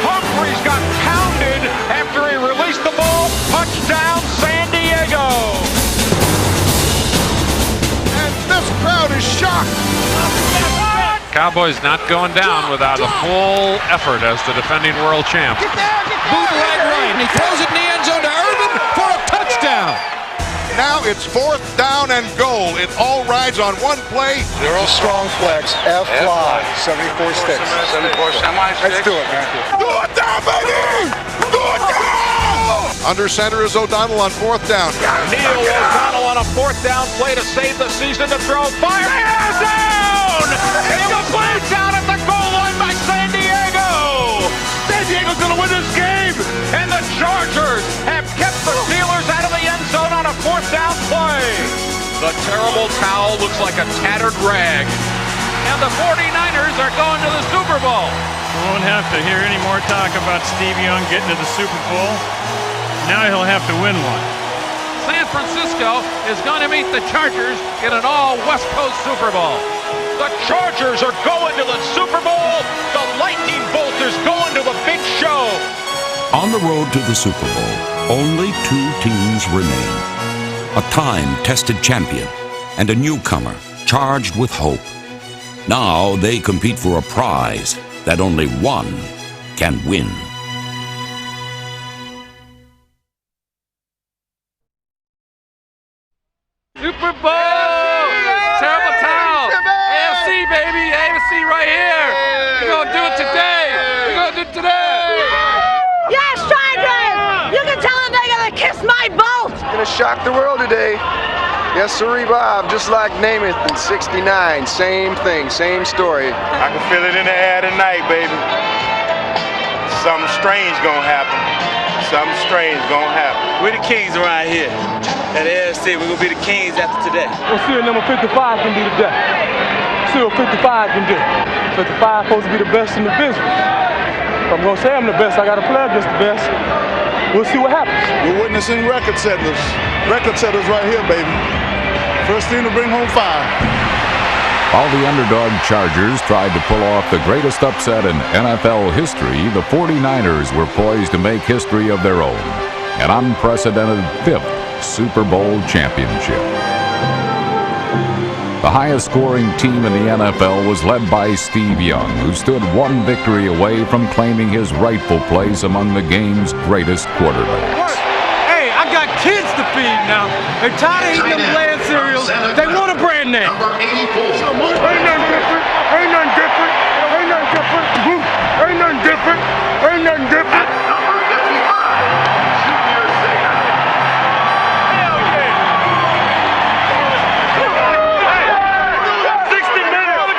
Humphries got pounded after he released the ball. Touchdown, San Diego! And this crowd is shocked. Cowboys not going down without a full effort as the defending world champ. Bootleg right, and he throws it in the end zone to Irvin for a touchdown. Now it's 4th down and goal. It all rides on one play. Strong flex, F-fly, 74 sticks. 74 Let's do it, man. Do it down, baby! Do it down! Under center is O'Donnell on 4th down. Neil O'Donnell on a 4th down play to save the season to throw. Fire! Hands down! Incomplete down at the goal line by San Diego! San Diego's gonna win this game! And the Chargers have kept the Steelers out of the end zone on a 4th down play! The terrible towel looks like a tattered rag. And the 49ers are going to the Super Bowl. We won't have to hear any more talk about Steve Young getting to the Super Bowl. Now he'll have to win one. San Francisco is going to meet the Chargers in an all-West Coast Super Bowl. The Chargers are going to the Super Bowl. The Lightning Bolt is going to the big show. On the road to the Super Bowl, only 2 teams remain. A time-tested champion and a newcomer charged with hope. Now they compete for a prize that only one can win. Super Bowl! Terrible towel! AFC, baby! AFC right here! We're going to do it today! We're going to do it today! Yes, Chargers! You can tell them they're going to kiss my boat! Gonna shock the world today. Yes, sirree, Bob. Just like Namath in '69. Same thing, same story. I can feel it in the air tonight, baby. Something strange gonna happen. Something strange gonna happen. We're the kings around here. At the AFC, we're gonna be the kings after today. We'll see what number 55 can do today. See what 55 can do. 55 supposed to be the best in the business. If I'm gonna say I'm the best, I gotta play against the best. We'll see what happens. We're witnessing record setters. Record setters right here, baby. First team to bring home 5. While the underdog Chargers tried to pull off the greatest upset in NFL history, the 49ers were poised to make history of their own. An unprecedented 5th Super Bowl championship. The highest scoring team in the NFL was led by Steve Young, who stood one victory away from claiming his rightful place among the game's greatest quarterbacks. Hey, I got kids to feed now. They're tired of eating them bland cereals. They want a brand name. Number 84. Ain't nothing different. Ain't nothing different. Ain't nothing different. Ain't nothing different. Ain't nothing different. Number 55. Junior Seau. Hell yeah. 60 minutes.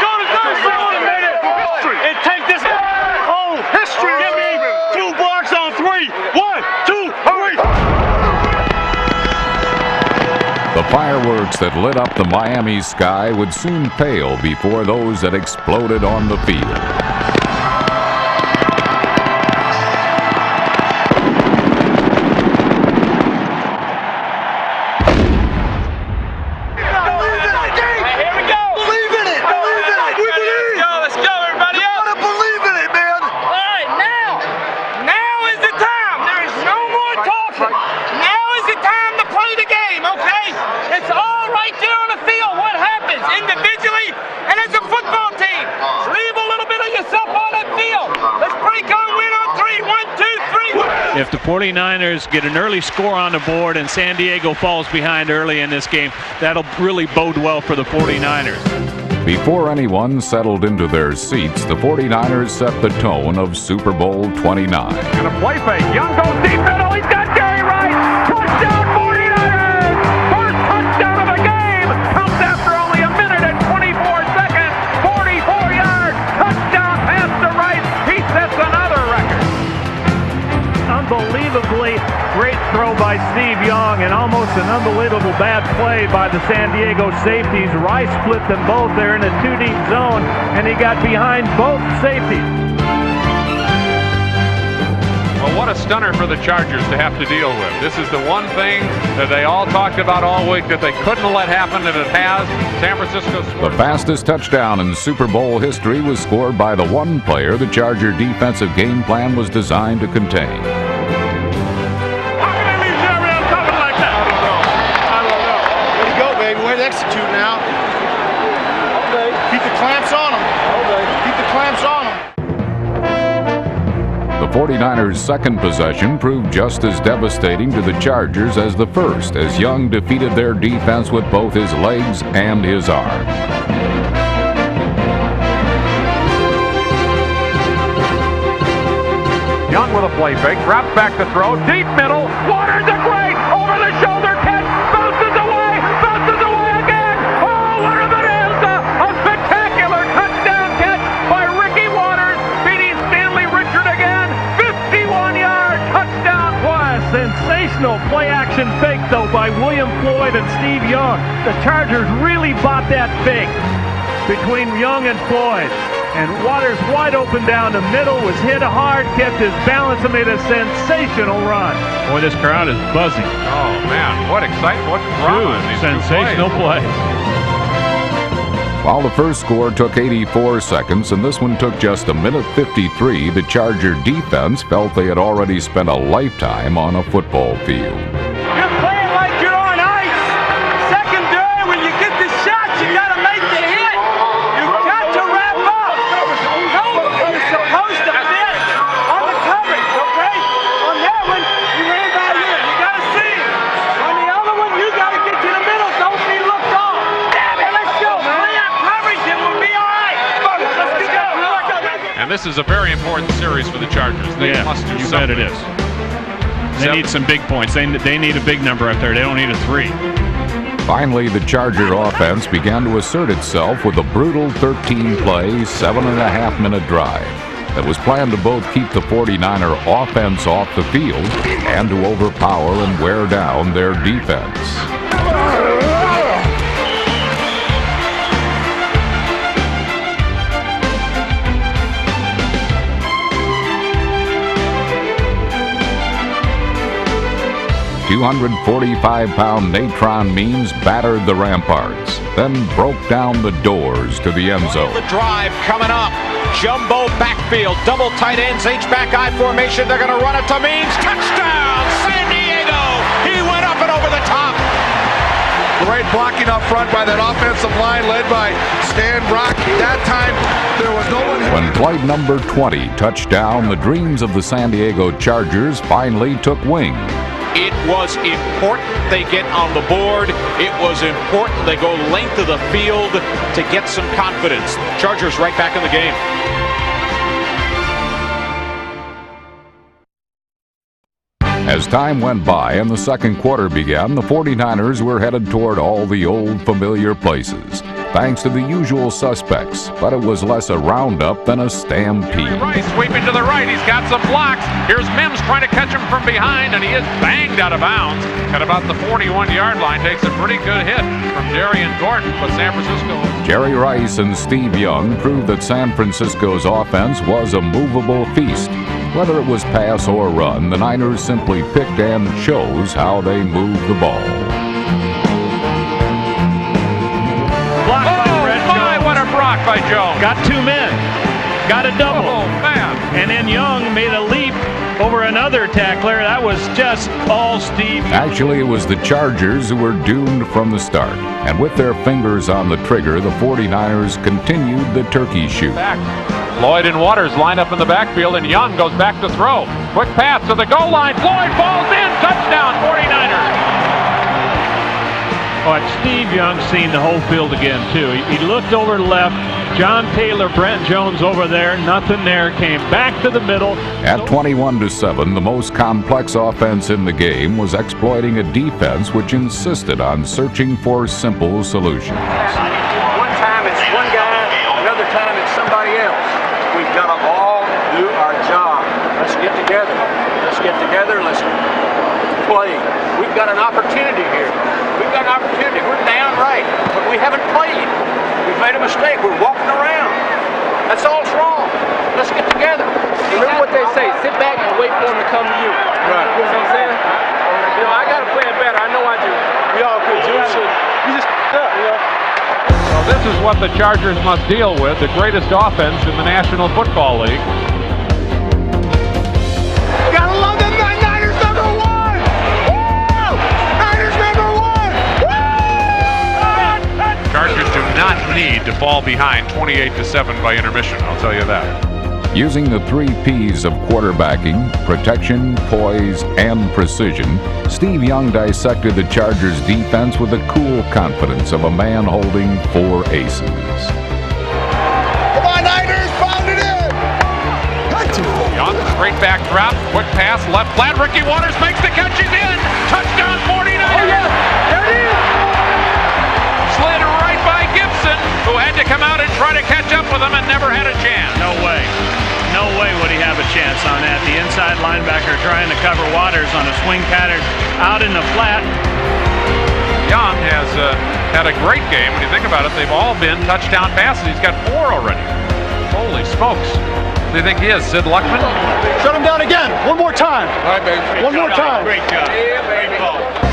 And take this home. History. Give me 2 blocks on 3. 1, 2, hurry. The fireworks that lit up the Miami sky would soon pale before those that exploded on the field. Individually and as a football team. Leave a little bit of yourself if the 49ers get an early score on the board and San Diego falls behind early in this game, that'll really bode well for the 49ers. Before anyone settled into their seats, the 49ers set the tone of Super Bowl 29. And a play fake. Young goes deep middle. He's got Jerry Rice. Touchdown 49ers. First touchdown of the game. Comes after only a minute and 24 seconds. 44 yards. Touchdown pass to Rice. He sets another record. Unbelievably great throw by Steve Young and almost an unbelievable bad play by the San Diego safeties. Rice split them both. They're in a two-deep zone, and he got behind both safeties. Well, what a stunner for the Chargers to have to deal with. This is the one thing that they all talked about all week that they couldn't let happen, and it has. San Francisco scored. The fastest touchdown in Super Bowl history was scored by the one player the Charger defensive game plan was designed to contain. Execute now. Okay. Keep the clamps on them. Okay. Keep the clamps on them. The 49ers' second possession proved just as devastating to the Chargers as the first, as Young defeated their defense with both his legs and his arm. Young with a play fake, drops back to throw, deep middle, Waters a great over the shoulder catch, bounces away again. Oh, what if it is a spectacular touchdown catch by Ricky Waters, beating Stanley Richard again. 51-yard touchdown play. Sensational play-action fake, though, by William Floyd and Steve Young. The Chargers really bought that fake between Young and Floyd. And Waters wide open down the middle, was hit hard, kept his balance, and made a sensational run. Boy, this crowd is buzzing. Oh, man, what excitement, what drama in these sensational plays. While the first score took 84 seconds and this one took just a minute 53, the Charger defense felt they had already spent a lifetime on a football field. You're playing like you're on ice. Secondary, when you get the shots, you got to make the hit. You've got to wrap up. You're supposed to fit on the coverage, okay? On that one, you ran by here. You got to see it. On the other one, you got to get to the middle. Don't be looked off. Damn it, let's go. Play that coverage and we'll be all right. Let's go. And this is a very important series for the Chargers. They must do you something. bet it is. They need some big points. They need a big number up there. They don't need a 3. Finally, the Charger offense began to assert itself with a brutal 13-play, 7.5-minute drive that was planned to both keep the 49er offense off the field and to overpower and wear down their defense. 245-pound Natron Means battered the ramparts, then broke down the doors to the end zone. The drive coming up. Jumbo backfield, double tight ends, H-back I formation. They're going to run it to Means. Touchdown, San Diego! He went up and over the top. Great blocking up front by that offensive line led by Stan Brock. That time, there was no one. When flight number 20 touched down, the dreams of the San Diego Chargers finally took wing. It was important they get on the board. It was important they go length of the field to get some confidence. Chargers right back in the game. As time went by and the second quarter began, the 49ers were headed toward all the old familiar places, thanks to the usual suspects, but it was less a roundup than a stampede. Rice sweeping to the right. He's got some blocks. Here's Mims trying to catch him from behind, and he is banged out of bounds at about the 41-yard line. Takes a pretty good hit from Darian Gordon, but San Francisco. Jerry Rice and Steve Young proved that San Francisco's offense was a movable feast. Whether it was pass or run, the Niners simply picked and chose how they moved the ball. What a block by Jones. Got 2 men. Got a double. Oh, man. And then Young made a leap over another tackler. That was just all Steve. Actually, it was the Chargers who were doomed from the start. And with their fingers on the trigger, the 49ers continued the turkey shoot. Back. Floyd and Waters line up in the backfield, and Young goes back to throw. Quick pass to the goal line. Floyd falls in. Touchdown, 49ers. All right, Steve Young seen the whole field again, too. He looked over left. John Taylor, Brent Jones over there. Nothing there. Came back to the middle. At 21-7, the most complex offense in the game was exploiting a defense which insisted on searching for simple solutions. One time it's one guy, another time it's somebody else. We've got to all do our job. Let's get together. Let's get together. Let's play. We've got an opportunity here. We've got an opportunity. We're down right, but we haven't played. We've made a mistake. We're walking around. That's all that's wrong. Let's get together. Remember what they say, sit back and wait for them to come to you. Right. You know what I'm saying? You know, I got to play it better. I know I do. We all could. You just up, you know? So this is what the Chargers must deal with, the greatest offense in the National Football League. Gotta love them Niners number one! Woo! Niners number one! Woo! Chargers do not need to fall behind 28-7 by intermission, I'll tell you that. Using the 3 P's of quarterbacking, protection, poise, and precision, Steve Young dissected the Chargers' defense with the cool confidence of a man holding 4 aces. Come on, Niners! Pound it in! Young, straight back drop, quick pass, left flat. Ricky Waters makes the catch, he's in! Touchdown, 49ers! Oh, yeah! There it is! Slid right by Gibson, who had to come out and try to catch up with him and never had a chance. No way. No way would he have a chance on that. The inside linebacker trying to cover Waters on a swing pattern out in the flat. Young has had a great game. When you think about it, they've all been touchdown passes. He's got 4 already. Holy smokes. Do you think he is, Sid Luckman? Shut him down again. One more time. All right, baby. One more time. Great job. Yeah, baby.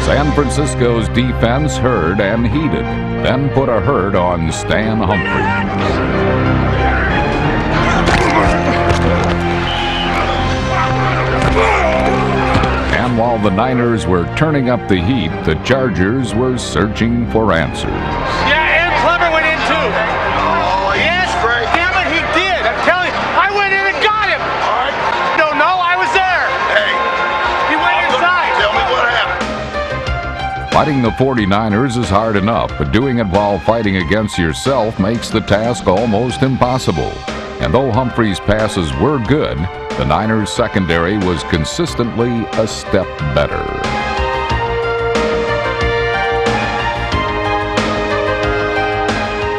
San Francisco's defense heard and heeded, then put a hurt on Stan Humphries. And while the Niners were turning up the heat, the Chargers were searching for answers. Yeah, and Clever went in too. Oh, yes, damn it, he did. I'm telling you, I went in and got him. All right. No, I was there. Hey. He went inside. Tell me what happened. Fighting the 49ers is hard enough, but doing it while fighting against yourself makes the task almost impossible. And though Humphries' passes were good, the Niners' secondary was consistently a step better.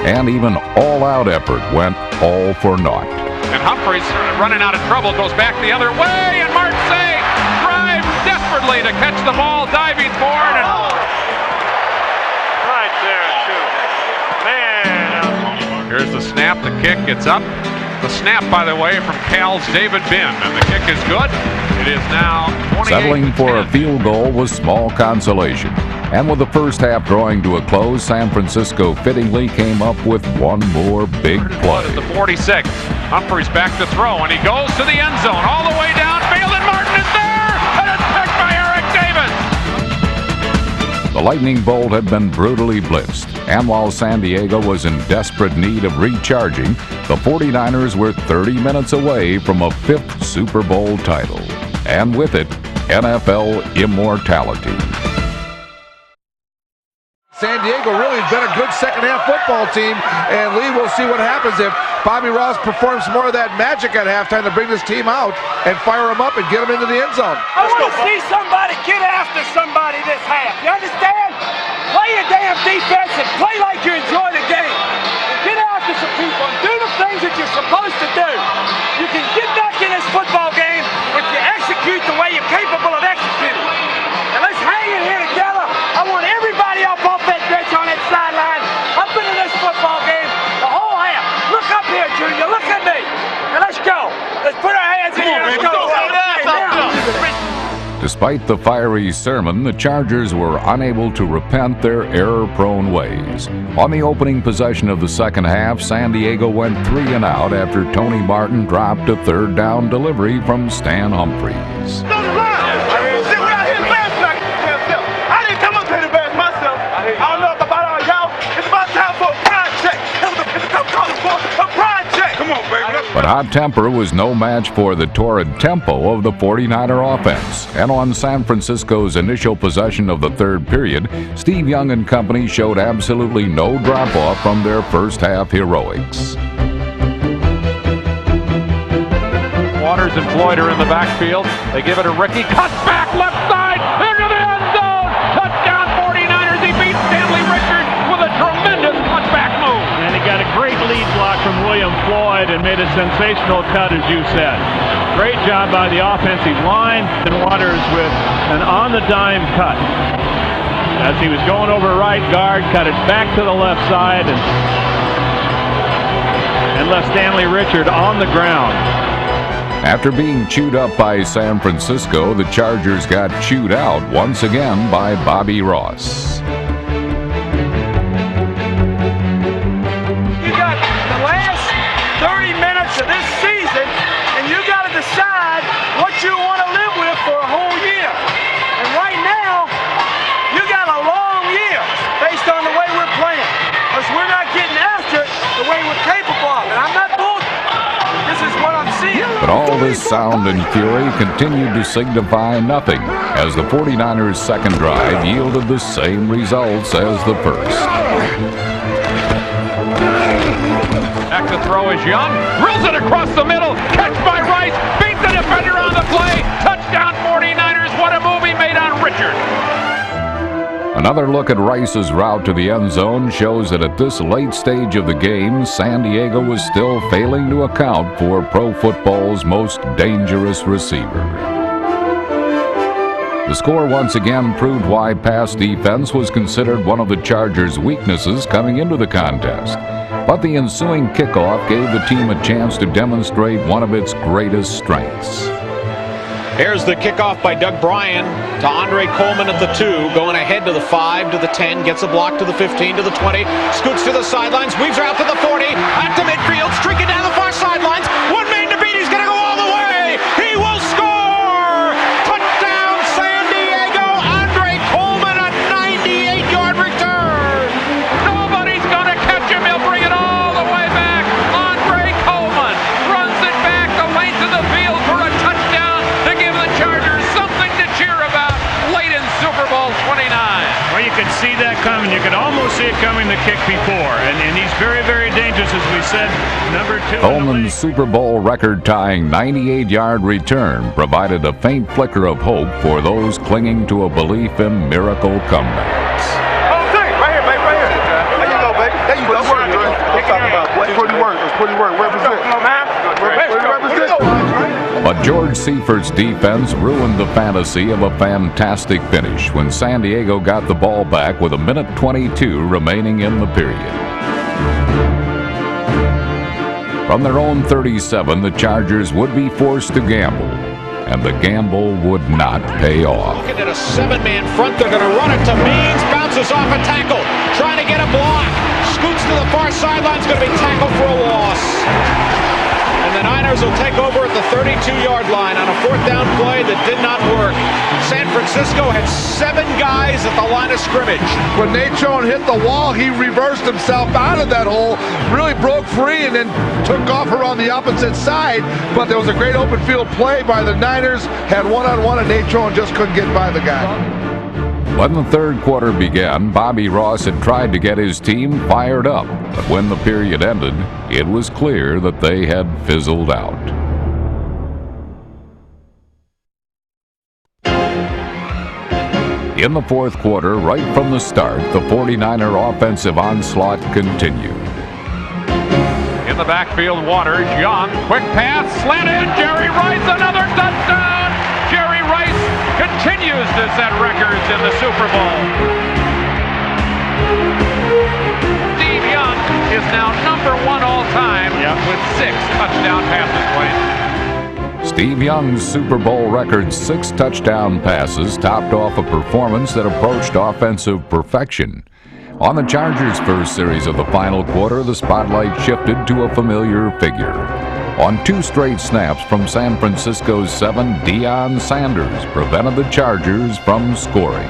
And even all-out effort went all for naught. And Humphries, running out of trouble, goes back the other way, and Marseille drives desperately to catch the ball, diving forward. And Right there, too. Man. here's the snap, the kick, it's up. The snap, by the way, from Cal's David Binn, and the kick is good. It is now 28-10. Settling for a field goal was small consolation. And with the first half drawing to a close, San Francisco fittingly came up with one more big play. At the 46. Humphries back to throw, and he goes to the end zone, all the way downfield, and Martin is there! And it's picked by Eric Davis! The lightning bolt had been brutally blitzed, and while San Diego was in desperate need of recharging, the 49ers were 30 minutes away from a 5th Super Bowl title, and with it, NFL immortality. San Diego really has been a good second-half football team, and Lee, we'll see what happens if Bobby Ross performs more of that magic at halftime to bring this team out and fire them up and get them into the end zone. I want to see somebody get after somebody this half. You understand? Play your damn defense and play like you enjoy the game. Get after some people and do the things that you're supposed to do. You can get back in this football game if you execute the way you're capable of executing. And let's hang in here together. I want everybody up off that bench on that sideline, up into this football game, the whole half. Look up here, Junior. Look at me. And let's go. Let's put our hands in here. Let's go. Despite the fiery sermon, the Chargers were unable to repent their error-prone ways. On the opening possession of the second half, San Diego went 3 and out after Tony Martin dropped a third down delivery from Stan Humphries. I didn't come up here to embarrass myself. I don't know about all y'all. It's about time for a pride check. It's a pride check. Come on, baby. But hot temper was no match for the torrid tempo of the 49er offense. And on San Francisco's initial possession of the third period, Steve Young and company showed absolutely no drop-off from their first-half heroics. Waters and Floyd are in the backfield. They give it to Ricky. Cuts back left side into the end zone. Touchdown 49ers. He beats Stanley Richards with a tremendous cutback move. And he got a great lead block from William Floyd and made a sensational cut, as you said. Great job by the offensive line. And Waters with an on-the-dime cut. As he was going over right guard, cut it back to the left side and left Stanley Richard on the ground. After being chewed up by San Francisco, the Chargers got chewed out once again by Bobby Ross. You got the last 30 minutes of this season, and you got to decide what you want to live with for a whole year. And right now, you got a long year based on the way we're playing, because we're not getting after it the way we're capable of. And I'm not bullshit. This is what I'm seeing. But all this sound and fury continued to signify nothing, as the 49ers' second drive yielded the same results as the first. Back to throw is Young. Drills it across the middle. Catch by Rice. Beats the defender on the play. Touchdown 49ers. What a move he made on Richard. Another look at Rice's route to the end zone shows that at this late stage of the game, San Diego was still failing to account for pro football's most dangerous receiver. The score once again proved why pass defense was considered one of the Chargers' weaknesses coming into the contest. But the ensuing kickoff gave the team a chance to demonstrate one of its greatest strengths. Here's the kickoff by Doug Bryan to Andre Coleman at the 2, going ahead to the 5, to the 10, gets a block to the 15, to the 20, scoots to the sidelines, weaves out to the 40, out to midfield, streaking down the far sidelines, one man to beat, he's going to go all the way, he will score! Touchdown San Diego, Andre Coleman, a 98-yard return! Nobody's going to catch him, he'll bring it all the way back. Andre Coleman runs it back the length of the field for a touchdown to give the Chargers something to cheer about late in Super Bowl 29. Well, you could see that coming. You could almost see it coming the kick before. And he's very, very dangerous, as we said, number 2. Coleman's Super Bowl record-tying 98-yard return provided a faint flicker of hope for those clinging to a belief in miracle comebacks. Oh, dang, right here, baby, right here. There you go, baby. There you go. I'm talking about pretty work. It's pretty work. Represent. But George Seifert's defense ruined the fantasy of a fantastic finish when San Diego got the ball back with 1:22 remaining in the period. From their own 37, the Chargers would be forced to gamble, and the gamble would not pay off. Looking at a 7-man front, they're going to run it to Means, bounces off a tackle, trying to get a block, scoots to the far sideline, going to be tackled for a loss. And the Niners will take over at the 32-yard line on a 4th down play that did not work. San Francisco had 7 guys at the line of scrimmage. When Natron hit the wall, he reversed himself out of that hole, really broke free, and then took off around the opposite side. But there was a great open field play by the Niners, had one-on-one, and Natron just couldn't get by the guy. When the third quarter began, Bobby Ross had tried to get his team fired up, but when the period ended, it was clear that they had fizzled out. In the fourth quarter, right from the start, the 49er offensive onslaught continued. In the backfield, Waters, Young, quick pass, slanted, Jerry Rice, another touchdown! Jerry Rice continues to set records in the Super Bowl. Steve Young is now number 1 all-time with 6 touchdown passes, Wayne. Steve Young's Super Bowl record 6 touchdown passes topped off a performance that approached offensive perfection. On the Chargers' first series of the final quarter, the spotlight shifted to a familiar figure. On 2 straight snaps from San Francisco's 7, Deion Sanders prevented the Chargers from scoring.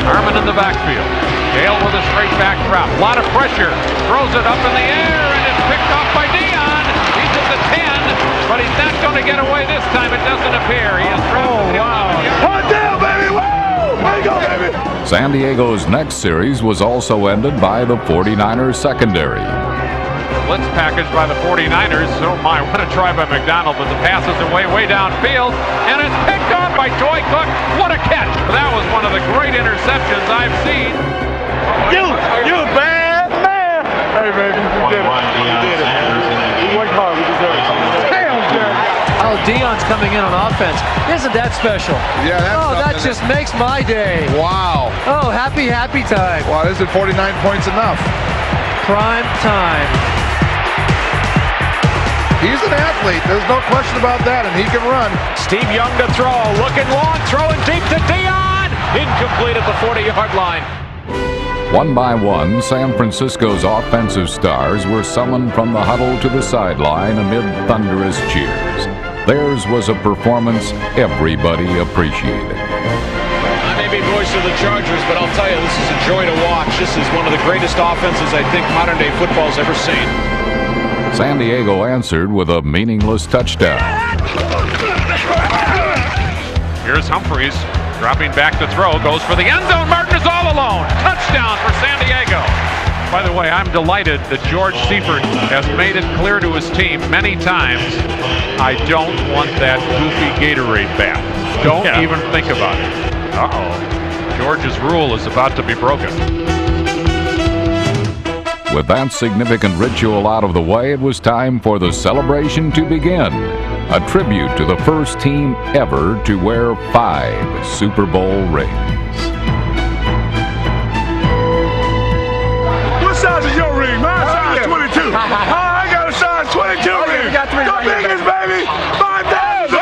Arm Foreman in the backfield. Gale with a straight back drop. A lot of pressure. Throws it up in the air, and it's picked off by Dion. He's at the 10, but he's not going to get away this time, it doesn't appear. He is trapped in the 11. Hot down, baby! Woo! Way to go, baby! San Diego's next series was also ended by the 49ers secondary. Blitz package by the 49ers. Oh my, what a try by McDonald, but the pass is way downfield, and it's picked off by Joy Cook. What a catch! That was one of the great interceptions I've seen. You a bad man! Hey, baby, we did it. We did it. We worked hard. We deserve it. Damn, Jerry. Oh, Dion's coming in on offense. Isn't that special? Yeah, that's that just makes my day. Wow. Oh, happy time. Wow, isn't 49 points enough? Prime time. He's an athlete. There's no question about that, and he can run. Steve Young to throw. Looking long. Throwing deep to Dion. Incomplete at the 40-yard line. One by one, San Francisco's offensive stars were summoned from the huddle to the sideline amid thunderous cheers. Theirs was a performance everybody appreciated. I may be voice of the Chargers, but I'll tell you, this is a joy to watch. This is one of the greatest offenses I think modern-day football's ever seen. San Diego answered with a meaningless touchdown. Here's Humphreys dropping back to throw, goes for the end zone. Martin is all alone. Touchdown for San Diego. By the way, I'm delighted that George Seifert has made it clear to his team many times, I don't want that goofy Gatorade bath. Don't even think about it. Uh-oh. George's rule is about to be broken. With that significant ritual out of the way, it was time for the celebration to begin. A tribute to the first team ever to wear 5 Super Bowl rings. What size is your ring? Mine size 22. I got a size 22 ring. got 3 Go biggest, baby. 5,000.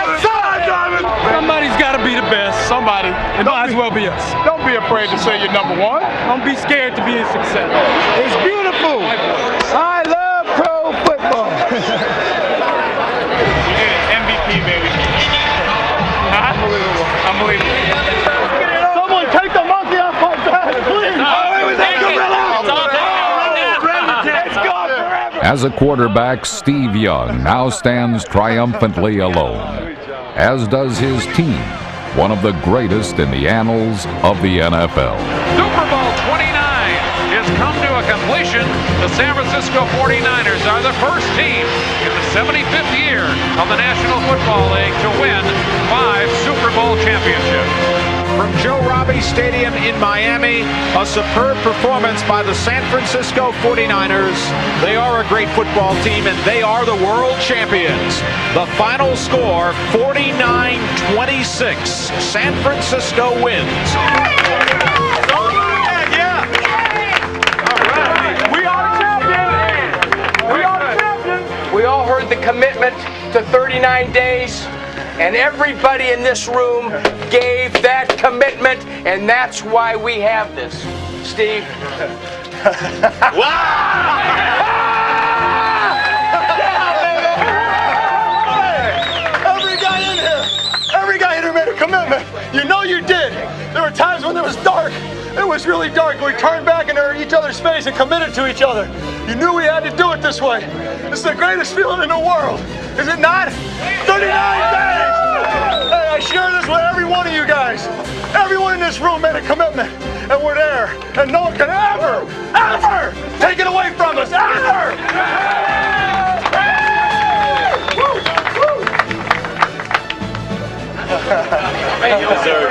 Somebody's got to be the best. Somebody. It might as well be us. Don't be afraid to say you're number one. Don't be scared to be a success. It's beautiful. I love pro football. MVP, baby. Unbelievable. Someone take the monkey off my back, please. It's gone forever. As a quarterback, Steve Young now stands triumphantly alone, as does his team, one of the greatest in the annals of the NFL. Super Bowl 29 has come to a completion. The San Francisco 49ers are the first team in the 75th year of the National Football League to win 5 Super Bowl championships. From Joe Robbie Stadium in Miami, a superb performance by the San Francisco 49ers. They are a great football team, and they are the world champions. The final score, 49-26. San Francisco wins. We all heard the commitment to 39 days, and everybody in this room gave that commitment, and that's why we have this. Steve. Every guy in here made a commitment. You know you did. There were times when it was dark. It was really dark. We turned back into each other's face and committed to each other. You knew we had to do it this way. It's the greatest feeling in the world. Is it not? 39 days! Hey, I share this with every one of you guys. Everyone in this room made a commitment, and we're there. And no one can ever take it away from us. Ever! You deserve